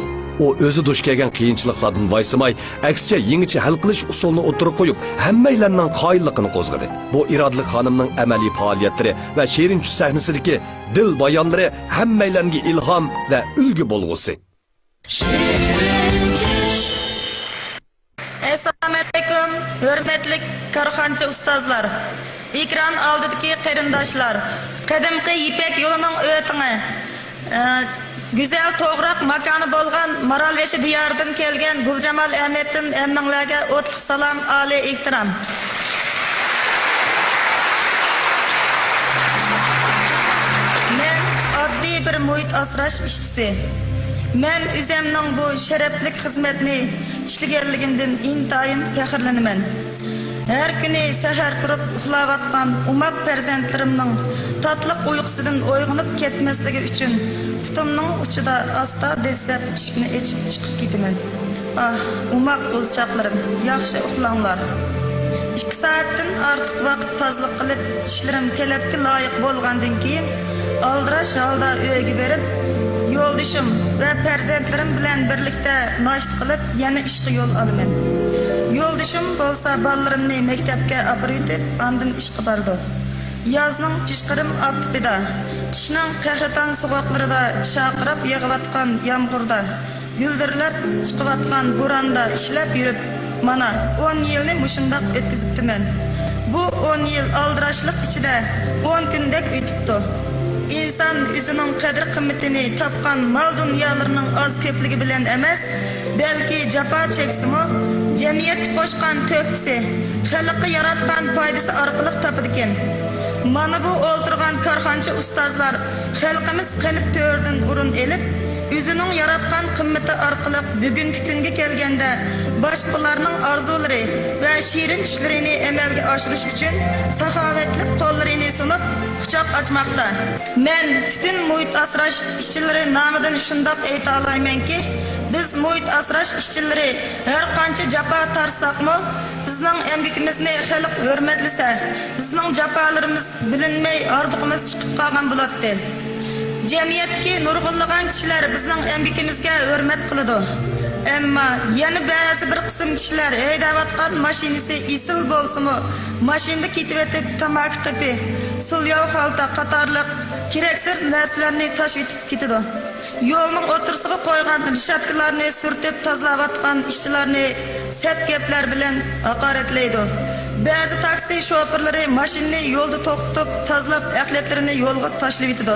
O o'zi duch kelgan qiyinchiliklardan voysimay, aksicha yangicha hal qilish usulini o'tirib qo'yib, hammalarning qoyilligini qo'zg'adi. Bu irodali xonimning amaliy faoliyatlari va Sherinchuch sahnasidagi dil bayonlari hammalarga ilhom va ulgu bo'lg'usi. Assalomu alaykum, hurmatli korxonchi ustozlar, ekran oldidagi qarindoshlar, qadimgi Ipak yo'lining o'tingi, güzel to'g'roq makoni bo'lgan Maralveshi diyoridan kelgan Guljamol Ahmeddan hammanglarga o'tliq salom, oliy ehtirom. Men oddiy bir muhit asrash ishchisi. Men o'zimning bu sharafli xizmatni ishlaganligimdan intayin faxrlanaman. Her kuni sahar turib uxlayotgan umaq farzandlarimning tatliq uyqusidan uyg'onib ketmasligi uchun tutumning uchida asta desab eshikni ochib chiqib ketaman. Ah, umaq qo'zchaqlarim, yaxshi uxlanglar. 2 soatdan ortiq vaqt tozliq qilib, ishlarim talabga loyiq bo'lgandan keyin aldirash holda uyga berib, yo'ldishim va farzandlarim bilan birlikda noshta qilib, yana ishga yo'l olaman. Yo'ldishim bo'lsa bolalarimni maktabga olib yetib, ondan ishga bordi. Yozning pishqirim optipida, qishning qahraton sovuqlarida shaqirab yog'ayotgan yomg'irda, yuldirlab chiqayotgan bo'ronda ishlab yurib, mana 10 yilni mushundaq o'tkazibdiman. Bu 10 yil aldirashlik ichida 10 kundek o'tibdi. İnsan o'zining qadr qimmatini topgan mal dunyolarning oz ko'pligi bilan emas, balki jafo cheksimi, jamiyat qo'shgan to'pisi, xalqqa yaratgan foydasi orqali topadigan. Mana bu o'ltirgan korxonchi ustozlar xalqimiz qalb to'rdan o'rin elib, o'zining yaratgan qimmati orqali bugungi kunga kelganda boshqalarning orzulari va shirin tushlarini amalga oshirish uchun saxovatli qo'llarini sunib quchoq ochmoqda. Men butun muhit asrash ishchilari nomidan shundoq ayta olamanki, biz muhit asrash ishchilari har qancha jafo tarsaqmi, bizning emgikimizni xalq hurmatlasa, bizning jafolarimiz bilinmay orduqimiz chiqib qolgan bo'ladi. Jamiyatga nurg'unlagan kishilar bizning emgikimizga hurmat qiladi. Ammo yana ba'zi bir qism kishilar haydayotgan mashinasi isil bo'lsa-mu, mashinada ketib o'tib tamaki qipi, sulyoq xalta qatorliq keraksiz narsalarni tashib etib ketadi. Yo'lning o'tirsiga qo'ygan rishatkalarni surtib tozalayotgan ishchilarni sat gaplar bilan haqoratlaydi. Ba'zi taksi shoferlari mashinani yo'lda to'xtatib tozalab axlatlarini yo'lga tashlab etadi.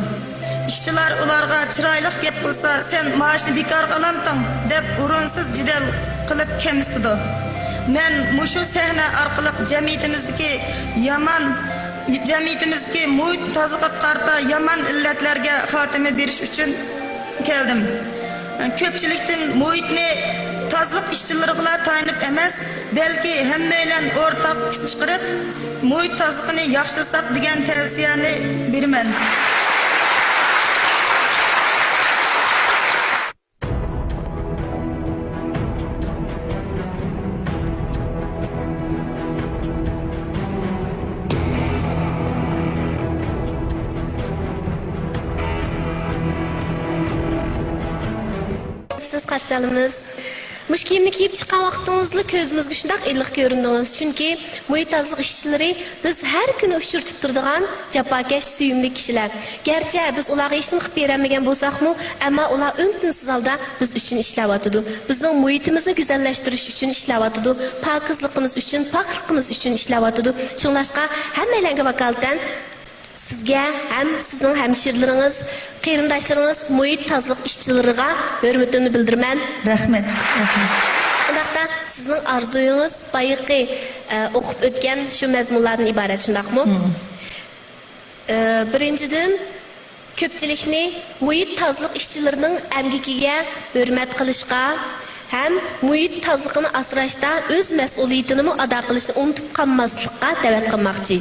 İşçiler ularga chiroyli gap qilsa, sen maoshni bekor qilamsan deb o'rinsiz jidal qilib kemistidi. Men mushu sahna orqali jamiyatimizdagi muhit tozaliqqa qarta yomon illatlarga xotima berish uchun keldim. Ko'pchilikdan muhitni tozaliq ishchilariga tayinib emas, balki hammalar o'rtaq kuch chiqarib, muhit tozaliqini yaxshilasak degan tavsiyani beraman. Siz qarshi olamiz. Mush kiyimni kiyib chiqqan vaqtingizda ko'zimizga shundoq iliq ko'rindingiz, chunki muhit tozaliq ishchilari biz har kuni uchirtib turadigan jafokash suyumli kishilar. Garchi biz ularga hech nima qilib beramagan bo'lsak-mu, ammo ular o'ntinsiz holda biz uchun ishlayotdi. Bizning muhitimizni go'zallashtirish uchun ishlayotdi, pokizligimiz uchun, pokligimiz uchun ishlayotdi. Shunlashqa hammalarga vakolatan sizga ham sizning hamshirlaringiz, qarindoshlaringiz muhit tozaliq ishchilariga hurmatimni bildiraman. Rahmat. Undaqda sizning orzuyingiz bayaqi o'qib o'tgan shu mazmunlardan iborat, shundaqmi? Birinchidan ko'pchilikni muhit tozaliq ishchilarining amgikiga hurmat qilishga ham muhit tozaliqini asrashda o'z mas'uliyatini ado qilishni unutib qolmaslikka da'vat qilmoqchi.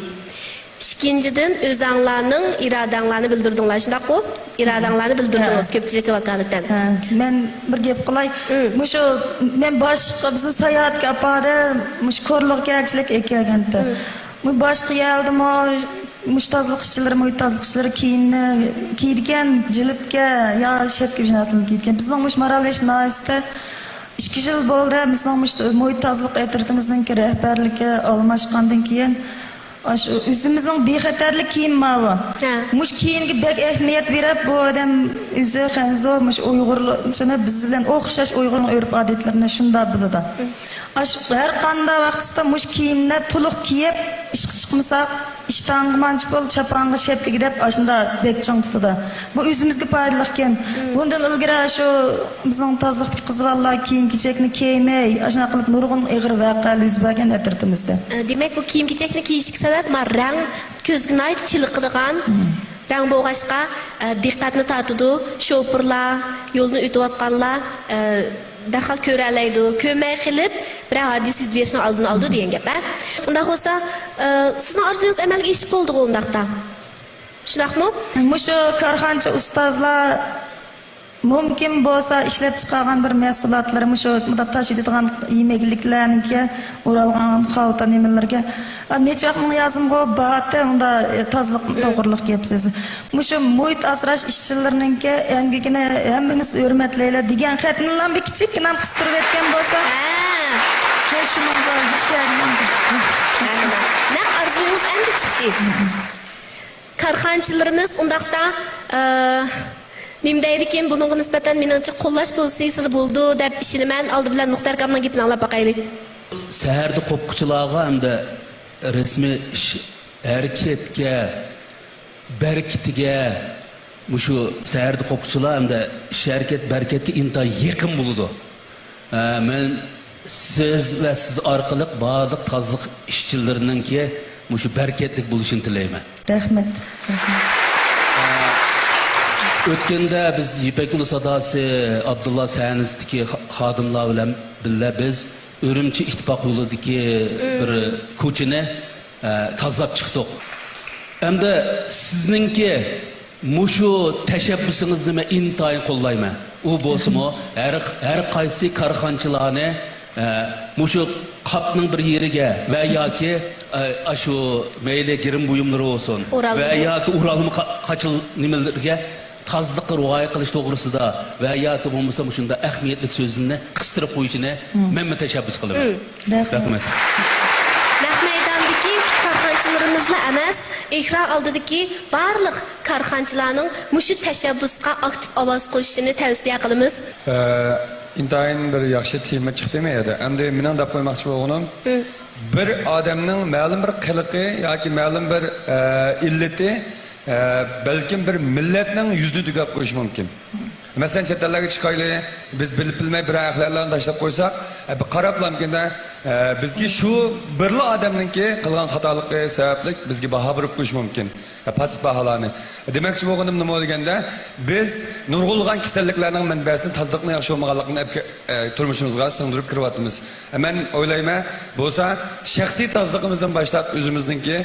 İkinchidan o'zinglarning irodanglarni bildirdinglar, shundaqmi? Irodanglarni bildirdingiz ko'pchilikka vakolatan. Men bir gap qilay. Mushu men boshqa bizni sayohatga olib, mush ko'rliq kelchilik ekanda. Men boshqa yeldimi, mush tozaliq ishchilari, muhit tozaliq ishchilari kiyimni kiydigan jilibga yo shapka narsani kiydigan. Bizning mush Maralbesh noyasida 2 yil bo'ldi. Bizning mush muhit tozaliq e'tirotimizning rahbarligi almashgandan keyin o'zimizning bexatarlik kiyimi bu. Mush kiyimga bek ahamiyat berib, bu odam o'zi xanzo mush Uyg'urlarni biz bilan o'xshash Uyg'urning urf odatlarini shunda biladi. Har qanday vaqtda mush kiyimni to'liq kiyib ishga chiqmasak, ishdan manch bo'l, chapanga shapka gidib, shunda bek chang tutadi. Bu o'zimizga foydali ekan. Bundan ilgari shu bizning tozaliq qizlarlar kiyim-kechakni kiymay, ashuna qilib nurg'un ig'ir voqealar yuz bergan atrofimizda. Demak, bu kiyim-kechakni kiyishga sabab rang ko'zga noyit chiliqadigan rang bo'lg'ashqa diqqatni tortadi. Shoferlar, yo'lni o'tayotganlar darhol ko'ra oladi, ko'may qilib bir hodisa yuz berishning oldini oldi degan gap. Unda bo'lsa, sizning orzungiz amalga oshib bo'ldi undaqda. Shundaqmi? Mushu korxonchi ustozlar mumkin bo'lsa ishlab chiqargan bir mahsulotlar mushu tashiydigan yemekliklarga o'ralgan xalta nimalarga necha vaqt yozimga bati unda tozalik to'g'riliq gapsiz. Mushu muhit asrash ishchilarininki emgigini hammamiz hurmatlaylik degan xatni ham bir kichikgina qistirib etgan bo'lsa, shunga naq orzungiz endi chiqdi. Korxonchilarimiz undaqda nima deydi ekan, bunga nisbatan meningcha qo'llash bo'lsangiz bo'ldi deb ishonaman. Oldi bilan Muxtar akamning gapini anglab boqaylik. Saharda qo'pqichilarga hamda rasmiy ish harakatga, barakatiga, mushu saharda qo'pqichilar hamda ish harakat barakatga intoy yaqin bo'ladi. Men siz va siz orqali barliq tozliq ishchilarininki mushu barakatli bo'lishini tilayman. Rahmat. O'tganda biz Ipak Ulu Sadosi Abdullah Sanizdagi xodimlar bilan birga biz Urumchi ittifoq yo'lidagi bir ko'chani tozalab chiqdik. Hamda sizningki mushu tashabbusingizni men intoyin qo'llayman. U bo'lsa-mu har qaysi korxonchilarni mushu qopning bir yeriga va yoki shu mayli girim buyumlari bo'lsin va yoki uralma qachil nimalarga tozliqqa rioya qilish to'g'risida va yoki bo'lmasa shunda ahamiyatli so'zni qistirib qo'yishini men tashabbus qilaman. Rahmat. Maydondagi korxonchilarimizla emas, ekran oldidagi barliq korxonchilarning mushu tashabbusga aktiv ovoz qo'shishini tavsiya qilamiz. İntayin bir yaxshi tema chiqdimi edi. Endi mening deb qo'ymoqchi bo'lganim, bir odamning ma'lum bir qiliqi yoki ma'lum bir illati balkim bir millatning yuzini tugab qo'yishi mumkin. Masalan, chet ellarga chiqaylik, biz bilib bilmay bir axlatlarni tashlab qo'ysak, bir qarab lamkanda bizga shu birli odamninki qilgan xatoligi sababli bizga baho berib qo'yish mumkin. Past baholarni. Demakchi bo'lganim nima deganda, biz nurg'ulg'an kasalliklarning manbasini tozliqni yaxshi bo'lmaganligini turmushimizga singdirib kiryapmiz. Men o'ylayman, bo'lsa shaxsiy tozliqimizdan boshlab o'zimizningki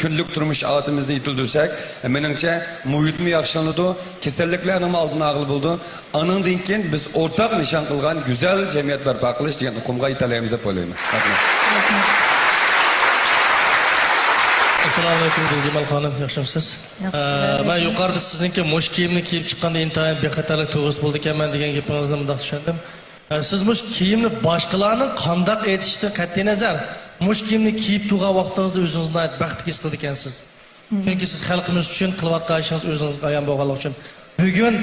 kunlik turmush odatimizni yetildirsak, meningcha muhitni yaxshilanadi, kasalliklarning oldini olib bo'ldi. Anandan keyin biz o'rtaq nishon qilgan go'zal jamiyat barpo qilish degan uqumga yetalaymiz deb o'ylayman. Assalomu alaykum Guljimal xonim, yaxshimisiz? Men yuqorida sizningki mush kiyimni kiyib chiqqanda intayin bexatarlik to'g'risi bo'ldi ekanman degan gapingizni bunday tushundim. Siz mush kiyimni boshqalarning qanday aytishidan qat'iy nazar, mush kiyimni kiyib turgan vaqtingizda o'zingizni baxtli his qildi ekansiz. Chunki siz xalqimiz uchun qilayotgan ishingiz o'zingizga ayon bo'lganligi uchun. Bugun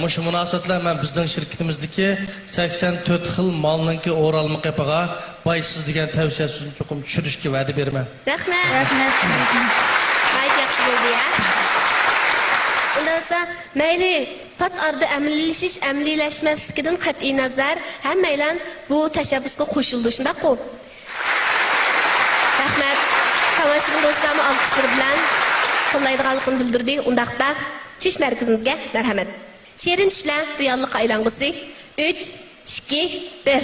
mushu munosabatlar men bizning shirkatimizdagi 84 xil malninki o'ralma qapaga baysiz degan tavsiya so'zini cho'qim tushirishga va'da beraman. Rahmat. G'ayet yaxshi bo'ldi ya. Undasa mayli pat arda amlilashish, amlilashmasligidan qat'iy nazar hammaylar bu tashabbusga qo'shildi, shundaqmi? Rahmat. Tomoshabin do'stlarni olqishlar bilan qo'llaydiganligini bildirdik. Undaqda Çiş merkezimizge merhamet. Şehrin çişler reallık aylangısı 3, 2, 1.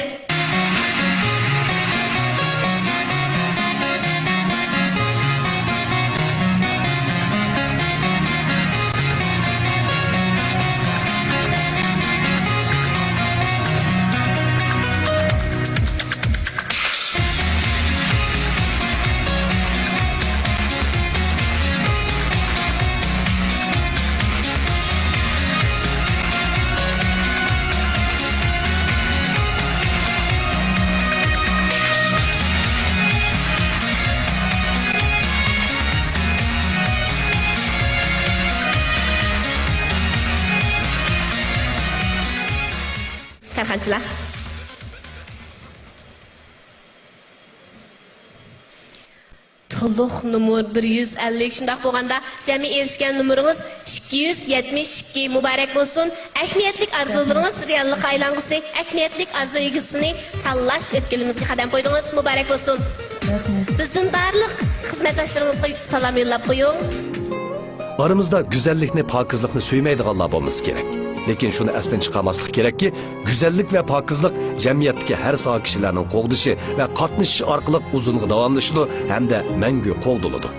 Karxanchilar. To'liq numar 150 shundaq bo'lganda jami erishgan numaringiz 272 muborak bo'lsin. Ahamiyatli orzularingiz reallikka aylang'isi, ahamiyatli orzu egisini tanlash o'tkalimizga qadam qo'ydingiz. Muborak bo'lsin. Bizning barliq xizmatdoshlarimizga salom yo'llab qo'ying. Aramızda güzellikni, pakizlikni söymaydiganlar bo'lmamiz kerak. Lekin shuni asdan chiqarmaslik kerakki, go'zallik va pokizlik jamiyatdagi har soha kishilarning qo'g'dishi va qatnashishi orqali uzunga davomlashadi hamda mangu qo'ldanadi.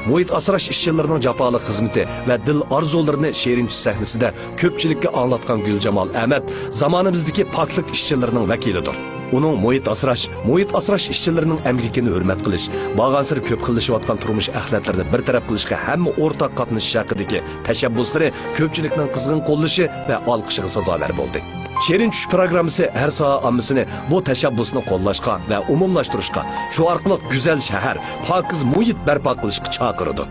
Muhit asrash ishchilarining jafoli xizmati va dil orzularini Sherinchi sahnasida ko'pchilikka anglatgan Guljamal Ahmad zamonimizdagi poklik ishchilarining vakilidir. Uning muhit asrash ishchilarining emgikini hurmat qilish, bag'ansir ko'p qilishayotgan turmush axlatlarini bir taraf qilishga hamma o'rtaq qatnashish haqidagi tashabbuslari ko'pchilikning qizg'in qo'llashi va olqishiga sazovor bo'ldi. Sherin tush programmasi har soha ommasini bu tashabbusni qo'llashga va umumlashtirishga, shu orqali go'zal shahar, pokiz muhit barpo qilishga chaqirdi.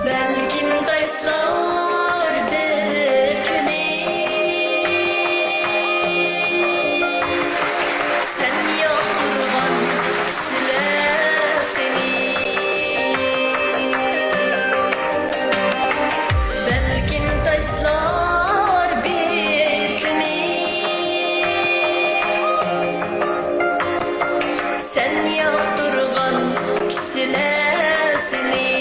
Belkim taşlar bir güne sen yokturgan kişiler seni Belkim taşlar bir güne sen yokturgan kişiler seni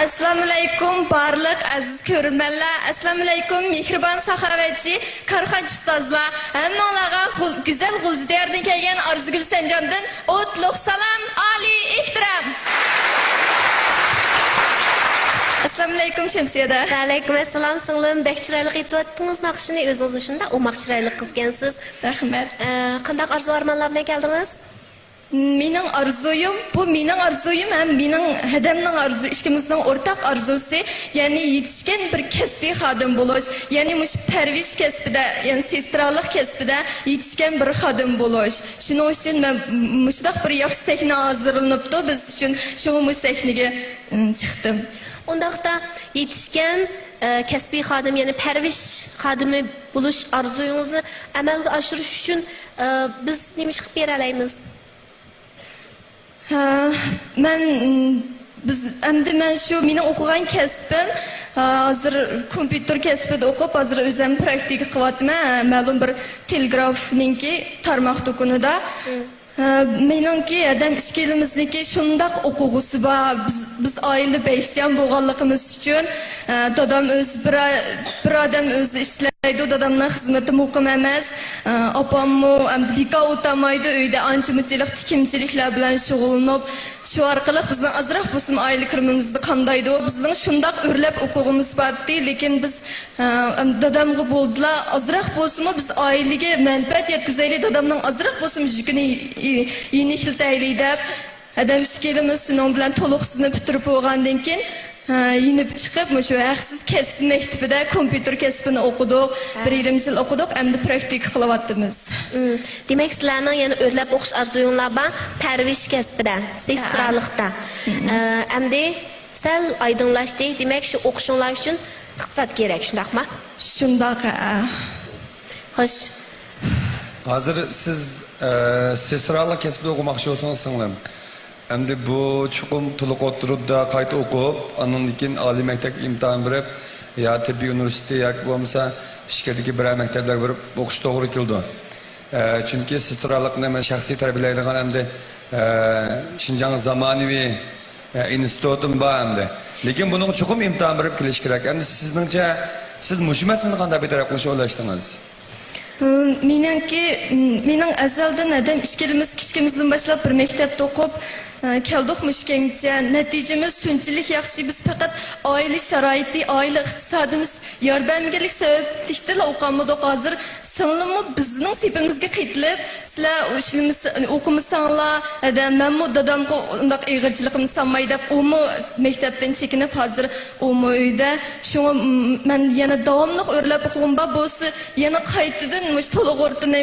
Assalamu alaykum barliq aziz ko'rmanlar. Assalamu alaykum mehribon saxovatchi, korxonchi ustozlar. Hammalarga go'zal G'uljidiyardan kelgan Arzugul Sanjondan o'tliq salom, oliy ehtirom. Assalamu alaykum Shamsiyada. Va alaykum assalom singlim. Bek chiroyli aytyaptingiz naqshini o'zingiz shunda o'maq chiroyli qizgansiz. Rahmat. Qanday orzu armonlar bilan keldingiz? Mening arzuyum, bu mening arzuyum ham mening hadamning arzu, ikkimizning o'rtaq arzusi, ya'ni yetishgan bir kasbiy xodim bo'lish, ya'ni mush parvish kasbida, ya'ni sestralik kasbida yetishgan bir xodim bo'lish. Shuning uchun men mushdaq bir yaxshi sahna hozirlanibdi, biz uchun shu sahnaga chiqdim. Undaqda yetishgan kasbiy xodim, ya'ni parvish xodimi bo'lish arzuyingizni amalga oshirish uchun biz nima qilib bera olamiz? Men shu mening o'qigan kasbim hozir kompyuter kasbida o'qib, hozir o'zim praktika qilyapman. Ma'lum bir telegrafningki tarmoq do'konida. Meningki adam ishkilimizniki shundaq o'quvchisi bor. Biz oila beishchan bo'lganligimiz uchun dadam o'z bir odam o'zi ishlaydi, dadamning xizmati muqim emas. Opammo endi beka o'tamaydi, uyda ancha-munchalik tikimchiliklar bilan shug'ullanib, shu orqali bizning azroq bo'lsin oila kirimimizni qamdaydi. Bizning shundaq o'rlab o'quvimiz bordi, lekin biz dadamga bo'ldilar, azroq bo'lsinmi biz oilaga manfaat yetkazaylik, dadamning azroq bo'lsin yukini yeniltaylik deb adam ishkilimiz shuning bilan to'liq sizni bitirib bo'lgandan keyin yinib chiqib shu haqsiz kasb maktabida kompyuter kasbini o'qidik, 1,5 yil o'qidik, endi praktika qilyapmiz. Demak, sizlarning yana o'rlab o'qish arzuyinglar bor, parvish kasbida, sestralikda. Endi sal oydinlashdi, demak shu o'qishinglar uchun iqtisod kerak, shundaqmi? Shundaq. Xo'sh. Hozir siz sestralik kasbida o'qimoqchi bo'lsangiz singlim. Endi bu chuqum to'liq o'tiribda qayta o'qib, andan keyin oliy maktab imtihon berib, yo tibbiy universitet yoki bo'lmasa ichkaridagi bir maktablarga borib o'qish to'g'ri keldi. Chunki sestralikni men shaxsiy tarbiyalaydigan endi Shinjang zamonaviy institutim bor endi. Lekin buning chuqum imtihon berib kelish kerak. Endi sizningcha siz mush masalani qanday betaraf qilishni o'ylashdingiz? Mening azaldan adam ishkilimiz kichkimizdan boshlab bir maktabda o'qib, keldik müşkençe neticemiz şunçilik yaxşı biz fakat aile şaraiti, aile iqtisadimiz yardımgelik sebeplikte oqamadık hazır sınırımı bizning sepimizga qitlib sizlar işimiz o'qimasanlar men mu dadamga undaq ig'irchiligimni sanmay deb u mu maktabdan chekinib hozir u mu uyda shunga men yana davomli o'rlab o'qigim bor bo'lsa yana qaytadan mush to'liq o'rtani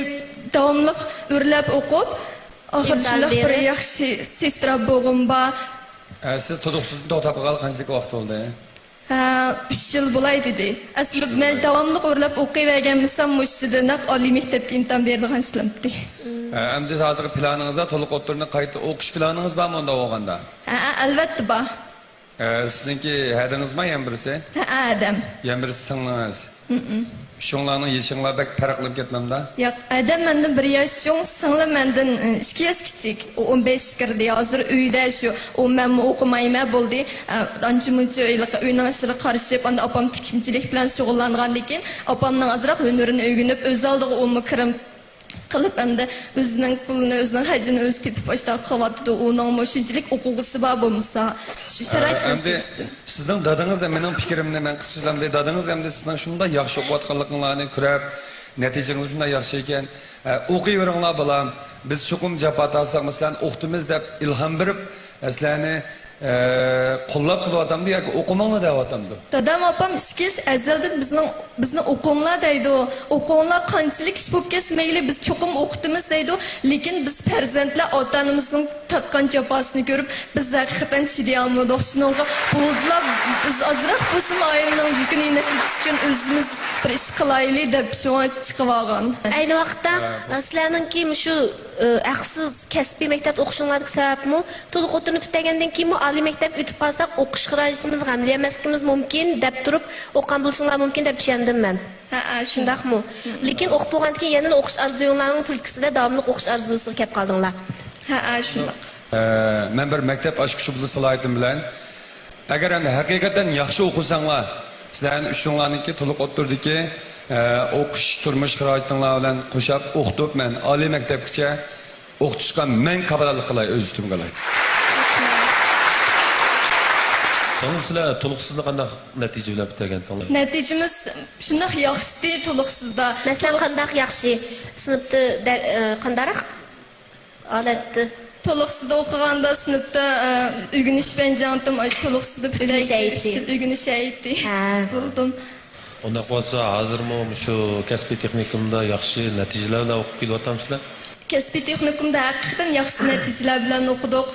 davomli o'rlab o'qib oxir shunday bir yaxshi sestra bo'lgim bor. Siz to'liqsiz to'xtab qolgan qanchalik vaqt bo'ldi? 3 yıl bulay dedi. Aslında ben devamlı o'rlab o'qiyverganmisam mushsidan oliy maktabga imtihon berdigan ishlamdi. Endi hozirgi planingizda to'liq o'tirni qayta o'qish planingiz bormi unda bo'lganda? Albatta bor. Sizningki hadingizmi ham birisi? Adam. Ham birisi singlingiz. Şunlarning yeshinglar bak farqlab ketmamda? Yo'q, adam mendan 1 yosh cho'ng, singlim mendan 2 yosh kichik. U 15 kirdi. Hozir uyda shu, u men o'qimayman bo'ldi. Ancha-muncha uyning ishlariga qarashib, anda opam tikimchilik bilan shug'ullangan lekin, opamning azroq hunarini o'rganib, o'z oldiga o'mi kirim qilib endi o'zining pulini, o'zining hajini o'zi tepib boshda qilyapti. Uning shunchalik o'quvchisi bor bo'lmasa, shu sharoit masalasida. Sizning dadingiz ham mening fikrimni men qisqachalamda dadingiz ham sizning shunday yaxshi o'qiyotganligingizni ko'rib, natijangiz shunday yaxshi ekan, o'qiyveringlar bilan biz chuqum jafo tortsak, masalan, o'qitimiz deb ilhom berib, sizlarni qo'llab qilyapamdi yoki o'qimanglar deyapamdi. Dadam opam iskiz azaldan bizni o'qinglar deydi. O'qinglar qanchalik ish bo'lib ketsa mayli biz cho'qim o'qitimiz deydi. Lekin biz farzandlar otanimizning tatgan jafosini ko'rib biz haqiqatan chidayolmadik. Shunga bo'ldilar biz azroq bo'lsin oilaning yukini yengiltish uchun o'zimiz bir ish qilaylik deb shunga chiqib olgan. Ayni vaqtda sizlarningki shu haqsiz kasbiy maktabda o'qishinglarning sababimi to'liq o'tirib bitgandan keyin oliy maktab o'tib qolsak o'qish xarajatimiz g'amli emasligimiz mumkin deb turib o'qigan bo'lishinglar mumkin deb tushundim men. Shundaqmi? Lekin o'qib bo'lgandan keyin yana o'qish orzuyinglarning tulkisida davomli o'qish orzusiga kelib qoldinglar. Shundaq. Men bir maktab ochquchi bo'lish salohiyatim bilan agar endi haqiqatan yaxshi o'qisanglar, sizlarning ishinglarniki to'liq o'tirdiki, o'qish turmush xarajatinglar bilan qo'shib o'qitib men oliy maktabgacha o'qitishga men qaballik qilay o'z ustimga olay. So'ng sizlar to'liqsizda qanday natija bilan bitirgantinglar? Natijamiz shunday yaxshi, to'liqsizda. Masalan, qanday yaxshi? Sinfda qandaroq odatda to'liqsizda o'qiganda sinfda o'rganish banjantim, to'liqsizda o'rganishaydi. Bo'ldim. Unda bo'lsa hozirmi shu kasbiy texnikumda yaxshi natijalar bilan o'qib kelyapsizlar? Kasbiy texnikumda haqiqatan yaxshi natijalar bilan o'qidik.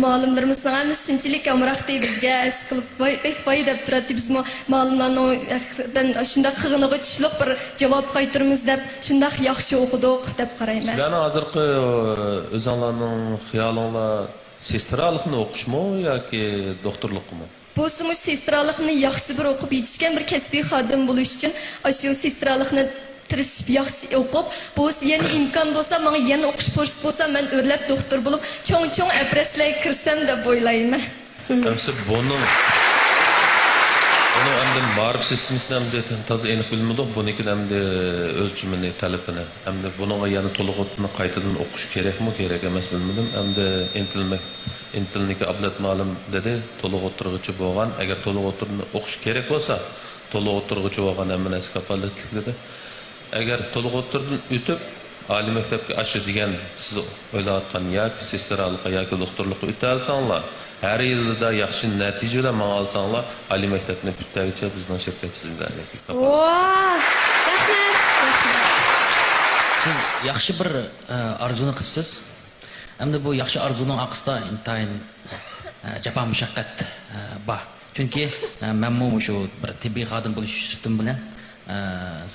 Muallimlarimizning hammasi shunchalik amroqdi bizga ish qilib foyda deb turadi. Biz muallimlarning haqiqatan shunday qig'iniga tushliq bir javob qaytaramiz deb shunday yaxshi o'qidik deb qarayman. Sizlarning hozirgi o'zinglarning xiyolinglar sestralikni o'qishmi yoki doktorlikmi? Bo'lsa sestralikni yaxshi bir o'qib yetishgan bir kasbiy xodim bo'lish uchun shu sestralikni tirishib yaxshi o'qib, bo'lsa yana imkon bo'lsa, menga yana o'qish fursat bo'lsa, men o'rlab doktor bo'lib, cho'ng-cho'ng operatsiyalarga kirsam deb o'ylayman. Hamsi buning endi ma'rif sistemini endi toza aniq bilmadik, buniki endi o'lchimini, talabini, endi buningga yana to'liq o'tni qaytadan o'qish kerakmi, kerak emas bilmadim. Endi intilniki ablat ma'lum dedi, to'liq o'tirg'ichi bo'lgan, agar to'liq o'tirni o'qish kerak bo'lsa, to'liq o'tirg'ichi bo'lgan hamma narsa kafolatlik dedi. Agar to'liq o'tirdan o'tib oliy maktabga ashi degan siz o'ylayotgan yoki sestralikqa yoki doktorlikqa o'ta olsanglar, har yilda yaxshi natija bilan olsanglar, oliy maktabni bittagicha bizning shirkat sizlarga. Siz yaxshi bir arzuni qilibsiz. Hamda bu yaxshi arzuning aqsida intayin jafo mushaqqat bor. Chunki men shu bir tibbiy xodim bo'lish suhbatim bilan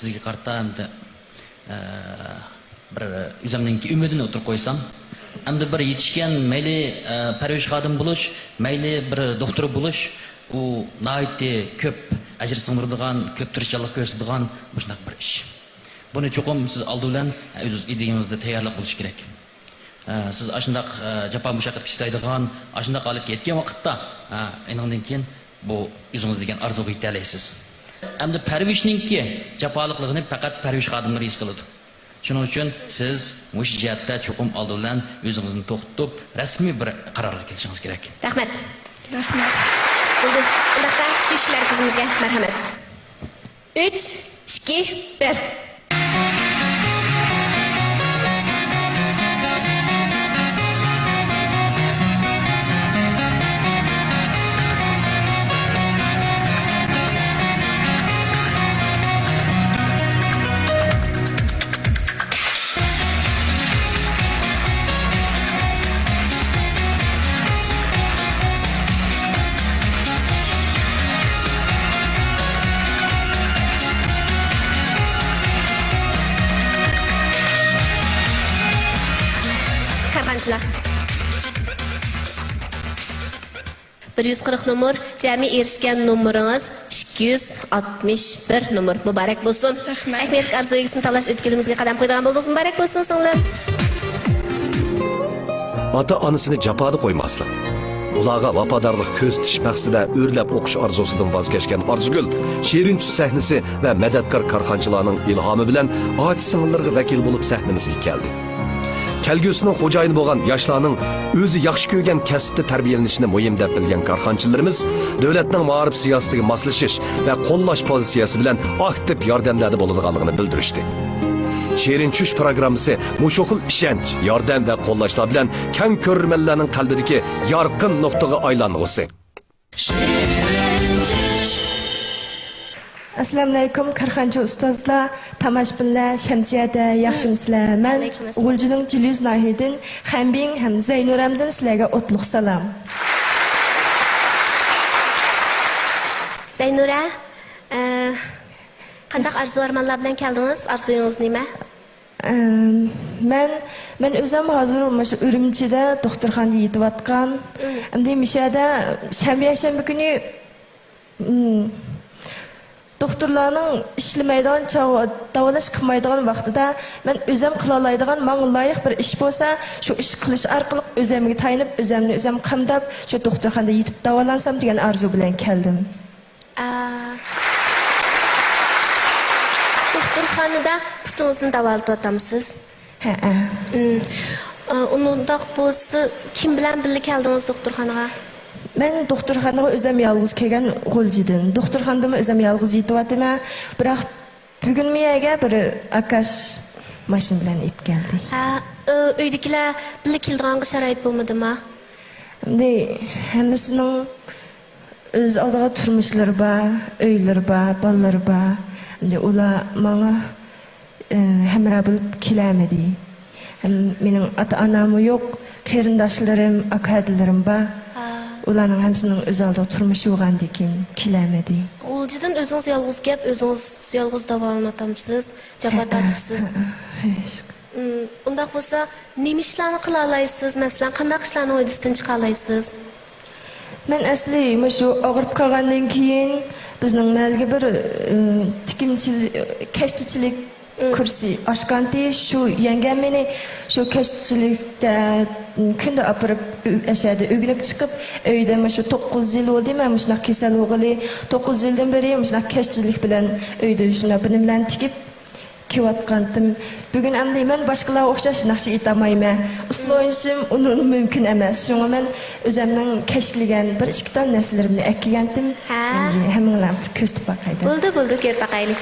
sizga qarata hamda bir o'zimningki umidini o'tirib qo'ysam, hamda bir yetishgan mayli parvarish xodim bo'lish, mayli bir doktor bo'lish, u nihoyatda ko'p ajr singdiradigan, ko'p tirishchilik ko'rsatadigan shunday bir ish. Buni cho'qim siz oldi bilan o'z ideyangizda tayyorlab bo'lish kerak. Siz ashundaq jafo mushaqqat ishlaydigan, ashundaq olib ketgan vaqtda, undan keyin bu o'zingiz degan orzuga yeta olasiz. Hamda parvishningki jafoliqligini faqat parvish xodimlari his qiladi. Shuning uchun siz bu jihatda cho'qim oldi bilan o'zingizni to'xtatib, rasmiy bir qarorga kelishingiz kerak. Rahmat. Rahmat. Bo'ldi. Undaqda tush markazimizga marhamat. 3, 2, 1. Karxanchilar. 140 numar, jami erishgan numaringiz 261 numar. Muborak bo'lsin. Ahmedlik arzu egisini tanlash o'tkilimizga qadam qo'ygan bo'ldingiz. Muborak bo'lsin singlim. Ata anasını japada qo'ymaslik. Ularga vafadarlık ko'z tish maqsadida o'rlab o'qish orzusidan voz kechgan Arzugul, Shirin Tush sahnasi va madadkor korxonchilarning ilhomi bilan ojiz singillarga vakil bo'lib sahnamizga keldi. Kelgüsünün xo'jayini bo'lgan yoshlarning o'zi yaxshi ko'rgan kasbda tarbiyalanishini muhim deb bilgan korxonchilarimiz davlatning ma'rif siyosatiga moslashish va qo'llash pozitsiyasi bilan aktiv yordamlarda bo'ladiganligini bildirishdi. Shirin Tush programmasi mushoqil ishonch, yordam va qo'llashlar bilan keng ko'rmanlarning qalbidagi yorqin nuqtaga aylangusi. Assalomu alaykum karxanchi ustozlar, tomoshabinlar, shamsiyada yaxshimisizlar? Men O'g'iljining Jiluz Nahidan Xambing ham Zaynuramdan sizlarga o'tliq salom. Zaynura, qanday arzu-armonlar bilan keldingiz? Arzuyingiz nima? Men o'zim hozir mana Urumchida doktorxonada yetayotgan. Endi Mishada shanba kuni doktorlarning ishlamaydigan, davolash qilmaydigan vaqtida men o'zim qila oladigan, menga loyiq bir ish bo'lsa, shu ish qilish orqali o'zimga tayinib, o'zim qamdab, shu doktorxonada yetib davolansam degan arzu bilan keldim. Doktorxonada putingizni davolatayapsiz? Ha. Undoq bo'lsa, kim bilan birga keldingiz doktorxonaga? Men doktorxonaga o'zim yolg'iz kelgan O'g'iljidan. Doktorxonada o'zim yolg'iz yetyapman. Biroq bugun menga bir akash mashina bilan olib keldi. Uydagilar birga kelganga sharoit bo'lmadimi? Endi hammasining o'z oldiga turmushlari bor, uylari bor, bolalari bor. Endi ular menga hamroh bo'lib kelamadi. Mening ota-onam yo'q, qarindoshlarim, akadilarim bor. Ularning hammasının o'z oldiga turmushi bo'lgandan keyin kelamadi. O'g'iljidan o'zingiz yolg'iz gap, o'zingiz yolg'iz davolanasiz, javob tortasiz. Undaq bo'lsa, nima ishlarni qila olasiz? Masalan, qanday ishlarni o'yingizdan chiqa olasiz? Men asli shu og'rib qolgandan keyin bizning malga bir tikimchilik, kashtichilik kursi ochganti, shu yangam meni shu kashtichilikda kunda apirib ashada o'g'ilib chiqib, uyda shu 9 yil bo'ldi men shuna kasal o'g'ili 9 yildan beri shuna kashtichilik bilan uyda shuna bilan tikib kelayotgandim. Bugun ham deyman, boshqalarga o'xshash naqsh aytolmayman. Usul o'ynashim uni mumkin emas. Shunga men o'zimning kashligan bir ikkita narsalarni ekkandim. Hammalar ko'z topaqaydi. Bo'ldi, kelib baqaylik.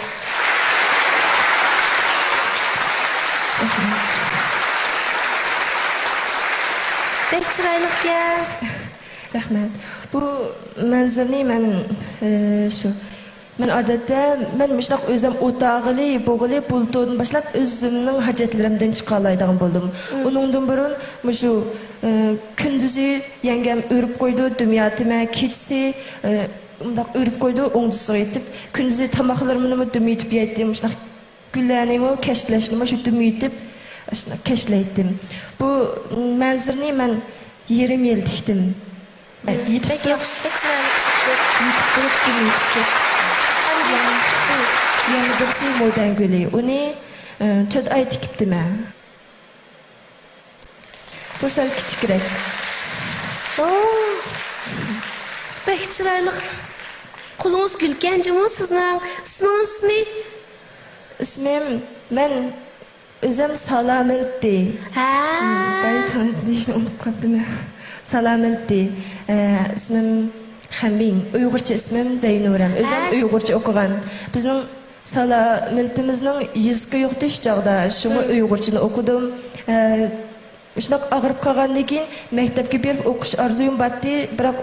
Pek chiroyliga. Rahmat. Bu manzilni men men odatda shunaq o'zim o'tag'ili, bo'g'ili, bultodan boshlab o'zimning hojatlarimdan chiqa oladigan bo'ldim. Uningdan burun shu kunduzi yangam o'rib qo'ydi, dumyatime kechsi undaq o'rib qo'ydi, o'ngdisiga yetib, kunduzi tomoqlarimni dumyitib yetdim, shunaq gullarni kashlashni shu dumyitib shunaq kashlaydim. Bu manzilni men yerim yil tikdim. Pek yaxshi, pek chiroyli. Yani birisi mo'ydan guli. Uni 4 oy tikibdim. Bu sal kichikroq. Pek chiroyli. Qo'lingiz gulkanjimi sizning? Ismingiz ne? Ismim men Özüm Salamelti. Ben tanıdığını unutup kaldım. Salamelti. İsmim Hambin. Uygurca ismim Zeynurem. Özüm Uygurca okugan. Bizim Salameltimizin yazgı yoktu şu çağda. Şunu Uygurca'nı okudum. Şunaq ağırıp qalğandan keyin məktəbə berib oxuş arzuyum batdı. Biroq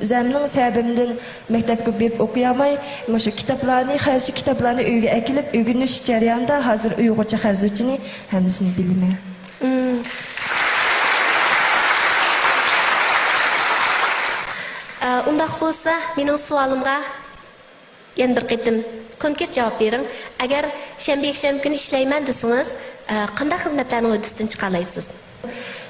özümnin səbəbindən məktəbə berib oxuyamay, məşə kitablarni, xərci kitablarni uyğa əkilib, öyrəniş jarayonida hazır Uyg'urcha xərcini hamısını bilmə. Undaq bolsa, mening savolimga yana bir qitim konkret javob bering. Agar shanba kuni ishlayman desangiz, qanday xizmatlarning o'rtasidan chiqa olasiz?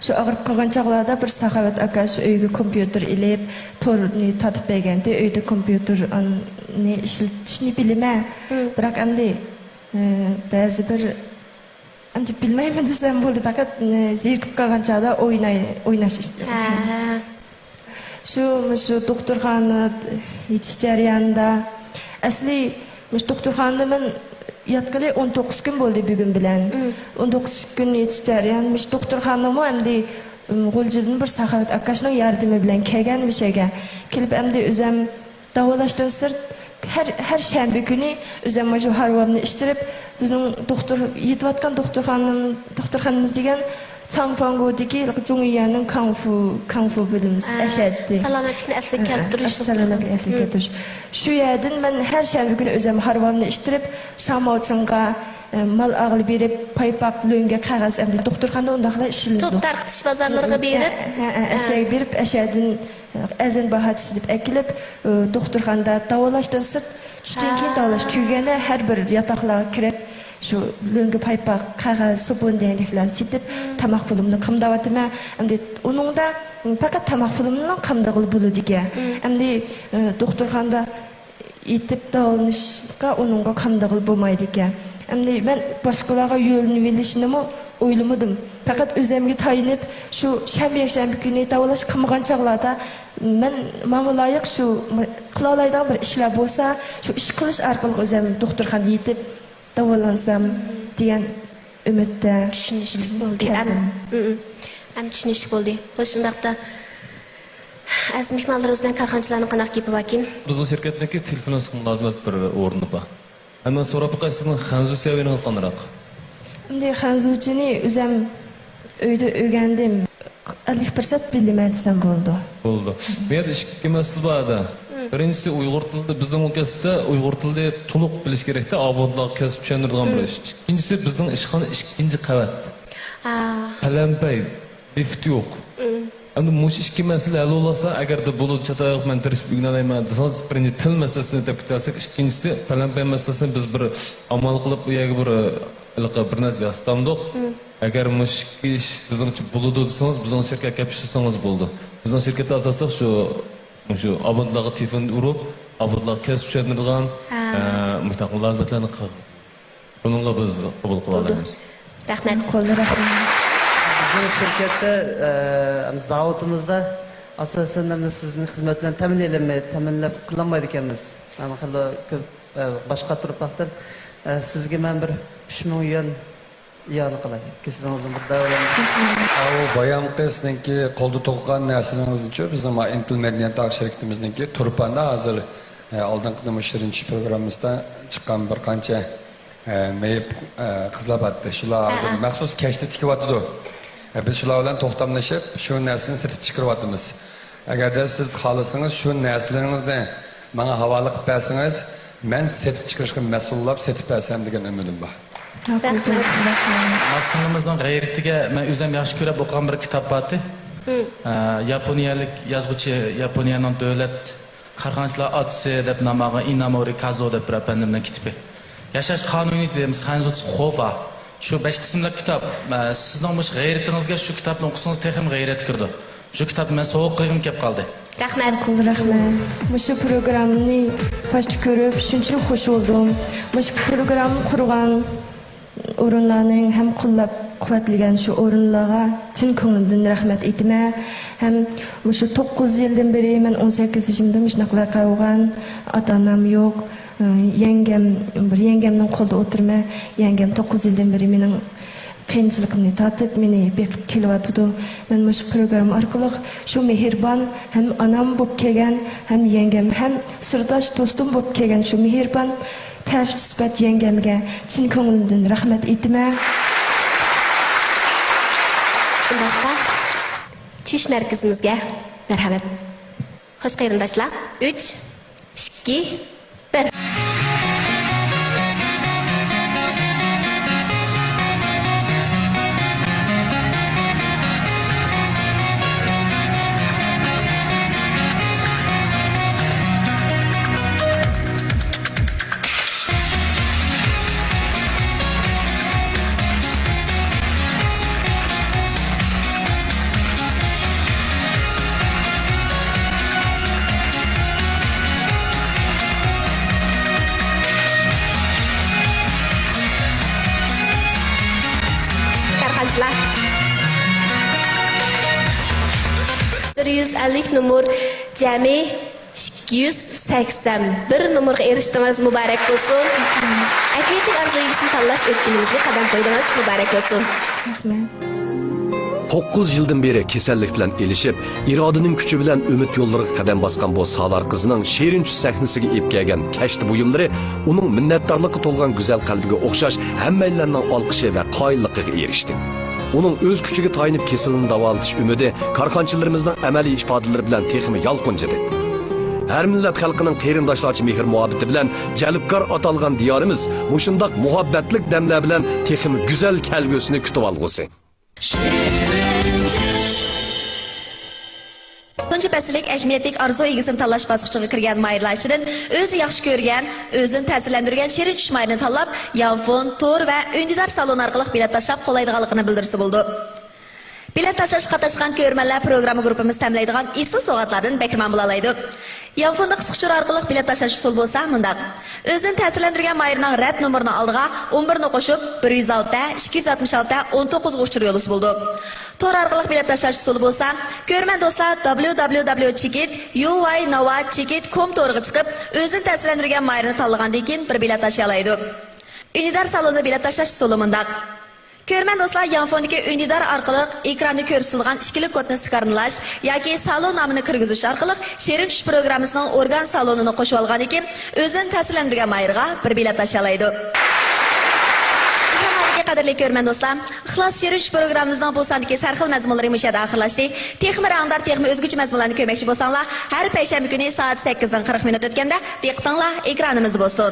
Şu ağırıp qalğan çağlarda bir Saxavat aka şu uyga kompyuter ilib, torni tatib berganda, uyda kompyuterni ishlatishni bilmə. Biroq endi ba'zi bir endi bilmayman desam bo'ldi, faqat zerikib qalğan chaqda o'ynash ishlaydi. Şu doktorxona yetish jarayonida asli doktorxonada men yatqılı 19 gün oldu bugün bilen. 19 gün yetiştirmiş doktorxonamı endi G'o'ljidin bir Saxavat akasının yardımı bilen kelganmish ega. Kelib endi özüm davolashdan sırt her shanba kuni özüm shu harvamni ishtirib, bizning doktor yetayotgan doktorxonamiz degan Changfangodagi Jung'iyaning kung fu bölümümüz əşəddi. Salomatlikni asli keltirish. Salomatlikni asli keltirish. Shu yerdan men har shanba kuni özüm harvamni ishtirib, Samovchinga mal ağlı berib, paypaq lo'nga qog'oz endi doktorxonada undaqlar ishlaydi. Top tarqitish bozorlariga berib, ashag berib, ashadin azan bahatisi deb akilib, doktorxonada davolashdan sırt tushdan keyin davolash tugana har bir yotoqlarga kirib şu lo'nga paypaq qog'oz sobun deganliklarni sepib tamoq pulimni qimdavatma. Endi uningda faqat tamoq pulimni qimdag'il bo'ladi ekan. Endi doktorxonada yetib davolashga uningga qimdag'il bo'lmaydi ekan. Endi men boshqalarga yo'lni berishni o'ylamadim. Faqat o'zimga tayinib shu shanba kuni davolash qilmagan chog'larda men menga loyiq shu qila oladigan bir ishlar bo'lsa, shu ish qilish orqali o'zim doktorxonaga yetib davolansam degan umidda. Tushunishlik bo'ldi. Ham tushunishlik bo'ldi. Shundaqda aziz mehmonlarimizdan korxonchilarning qanaqa gapi vakin? Bizning shirkatdagi telefon xizmat bir o'rni bor. Hemen so'rab qo'y, sizning xanzu seviyangiz qanday? Endi xanzuchini o'zim uyda o'rgandim. 50% bilaman desam bo'ldi. Bo'ldi. Men ikki masala borda. Birinchisi Uyg'ur tilida bizning kasbda Uyg'ur tilida to'liq bilish kerakda, avvalroq kasb tushunadigan bir ish. Ikkinchisi bizning ishxona ikkinchi qavat. Palampay, lift yo'q. Endi mush ikki masala hal bo'lsa, agarda bo'lib chatoq men tirishib o'rganayman desangiz, birinchi til masalasini deb ketarsak, ikkinchisi palampay masalasini biz bir amal qilib u yerga bir narsa yastamdik. Agar mush ish sizning uchun bo'ladi desangiz, bizning shirkatga kelsangiz bo'ldi. Bizning shirkatda asosda shu avvalroq telefon urib, avvalroq kasb tushunadigan mustaqil xizmatlarni qilib, buningga biz qabul qila olamiz. Rahmat. Bizim şirkette, zavotimizda asosan sizning xizmatlarni ta'minlab qilolmaydi ekanmiz. Mana hali ko'p boshqa turib vaqtda sizga men bir 3000 yuan iyoni qilay. Kesinlikle bir davolanma. O bayan qizninki qo'lda to'qigan narsalarimizni-chi, bizning Intel Magnetag shirkatimizniki Turpanda hozir oldingi mushtarinchi programmamizda chiqqan bir qancha meyib qizlar batdi. Shular hozir maxsus kashta tikyapti. Biz shular bilan to'xtamlashib, shu narsani sotib chiqaryapmiz. Agarda siz xohlasangiz, shu narsalarningizni menga havola qilib bersangiz, men sotib chiqarishga mas'ullab sotib bersam degan umidim bor. Mas'ulimizning g'ayratiga men o'zim yaxshi ko'rib o'qigan bir kitob bordi. Yaponiyalik yozuvchi, Yaponiyaning davlat qarg'anchilar otasi deb nomlagan Inamori Kazo deb bir apandimning kitobi. Yashash qonuni deymiz, Hanzuchi Xofa. Şu 5 qismli kitob. Sizning mush g'ayratingizga shu kitobni o'qisangiz texim g'ayrat kirdi. Shu kitobni men sovuq qilgim kelib qoldi. Rahmat. Shu programmani fash ko'rib, shunchalik xush bo'ldim. Shu programmani qurgan o'rinlarning ham qo'llab quvvatlagan shu o'rinlarga chin ko'ngildan rahmat aytaman. Ham shu 9 yildan beri men 18 yoshimda shunaqalar qilgan, ota-onam yo'q. Yengemning qo'lida o'tirma. Yengem 9 yildan beri mening qiyinchiligimni tatib meni beqib kelyotidi. Men shu program orqali shu mehribon ham onam bo'lib kelgan, ham yengam, ham sirdosh do'stim bo'lib kelgan shu mehribon Tarjisbat yengemga chin ko'nglimdan rahmat aytaman. Undaqda tush markazimizga marhamat. Xo'sh qarindoshlar, 3, 2, 1. Karxanchilar 150 numar jami 281 numaraga erishdingiz, muborak bo'lsin. Akmetik arzuingizni tanlash o'tkiningizga qadam qo'ydingiz, muborak bo'lsin. Rahmat. 9 yıldan beri kesellik bilen elişip, iradenin gücü bilen ümit yollarına kadem baskan bu sağlar kızının şehrin çüz sahnesiga ip gelgen keşti buyumları, onun minnettarlıkı tolgan güzel kalbine okşaş, hemmeylerinden alkışı ve kayıllıkıga erişti. Onun öz küçüğü tayinip kesilini davaltış ümidi, karxançılarımızdan emeli ifadeleri bilen teximi yalqıncıdı. Her millet halkının qeyrindaşlarçı mehir muhabbeti bilen Jalibkar atalgan diyarımız, muşundak muhabbetlik demler bilen teximi güzel kelgüsünü kütüp algısı. Tunji paslik ahamiyatli arzu egisini tanlash bosqichiga kirgan mayirlarchidan o'zi yaxshi ko'rgan, o'zini ta'sirlantirgan shirin tush mayrini tanlab, Yanfon, Tor va Undidar salon orqali bilet tashlab qolaydiganligini bildirsa bo'ldi. Bilet tashlash qatnashgan ko'rmanlar programma gruppamiz ta'minlaydigan isli soatlardan bekman bo'la oladi. Yanfonda qisqacha orqali bilet tashlash usul bo'lsa, mundaq. O'zini ta'sirlantirgan mayirning rad nomerini oldiga 11 ni qo'shib 106 266 19 uçur yo'lus bo'ldi. Tor orqali bilet tashlash usuli bo'lsa, ko'rman do'stlar www.chekit.com to'riga chiqib, o'zini ta'sirlantirgan mayirni tanlagandan keyin bir bilet tashlay oladi. Undidar salonida bilet tashlash usuli mundaq. Ko'rman do'stlar, Yanfondagi Undidar orqali ekranda ko'rsatilgan ikkilik kodni skarnlash yoki salon nomini kirgizish orqali Shirin tush programmasining organ salonini qo'shib olgandan keyin o'zini ta'sirlantirgan mayirga bir bilet tashlay oladi. Qadrli ko'rman do'stlar, ixlos Shirin tush programmamizning bu sondagi sarxil mazmunlari mushada oxirlashdi. Texmi rangdar texmi o'zguchi mazmunlarni ko'rmoqchi bo'lsanglar, har payshanba kuni soat 8 dan 40 minut o'tganda diqqatinglar ekranimiz bo'lsin.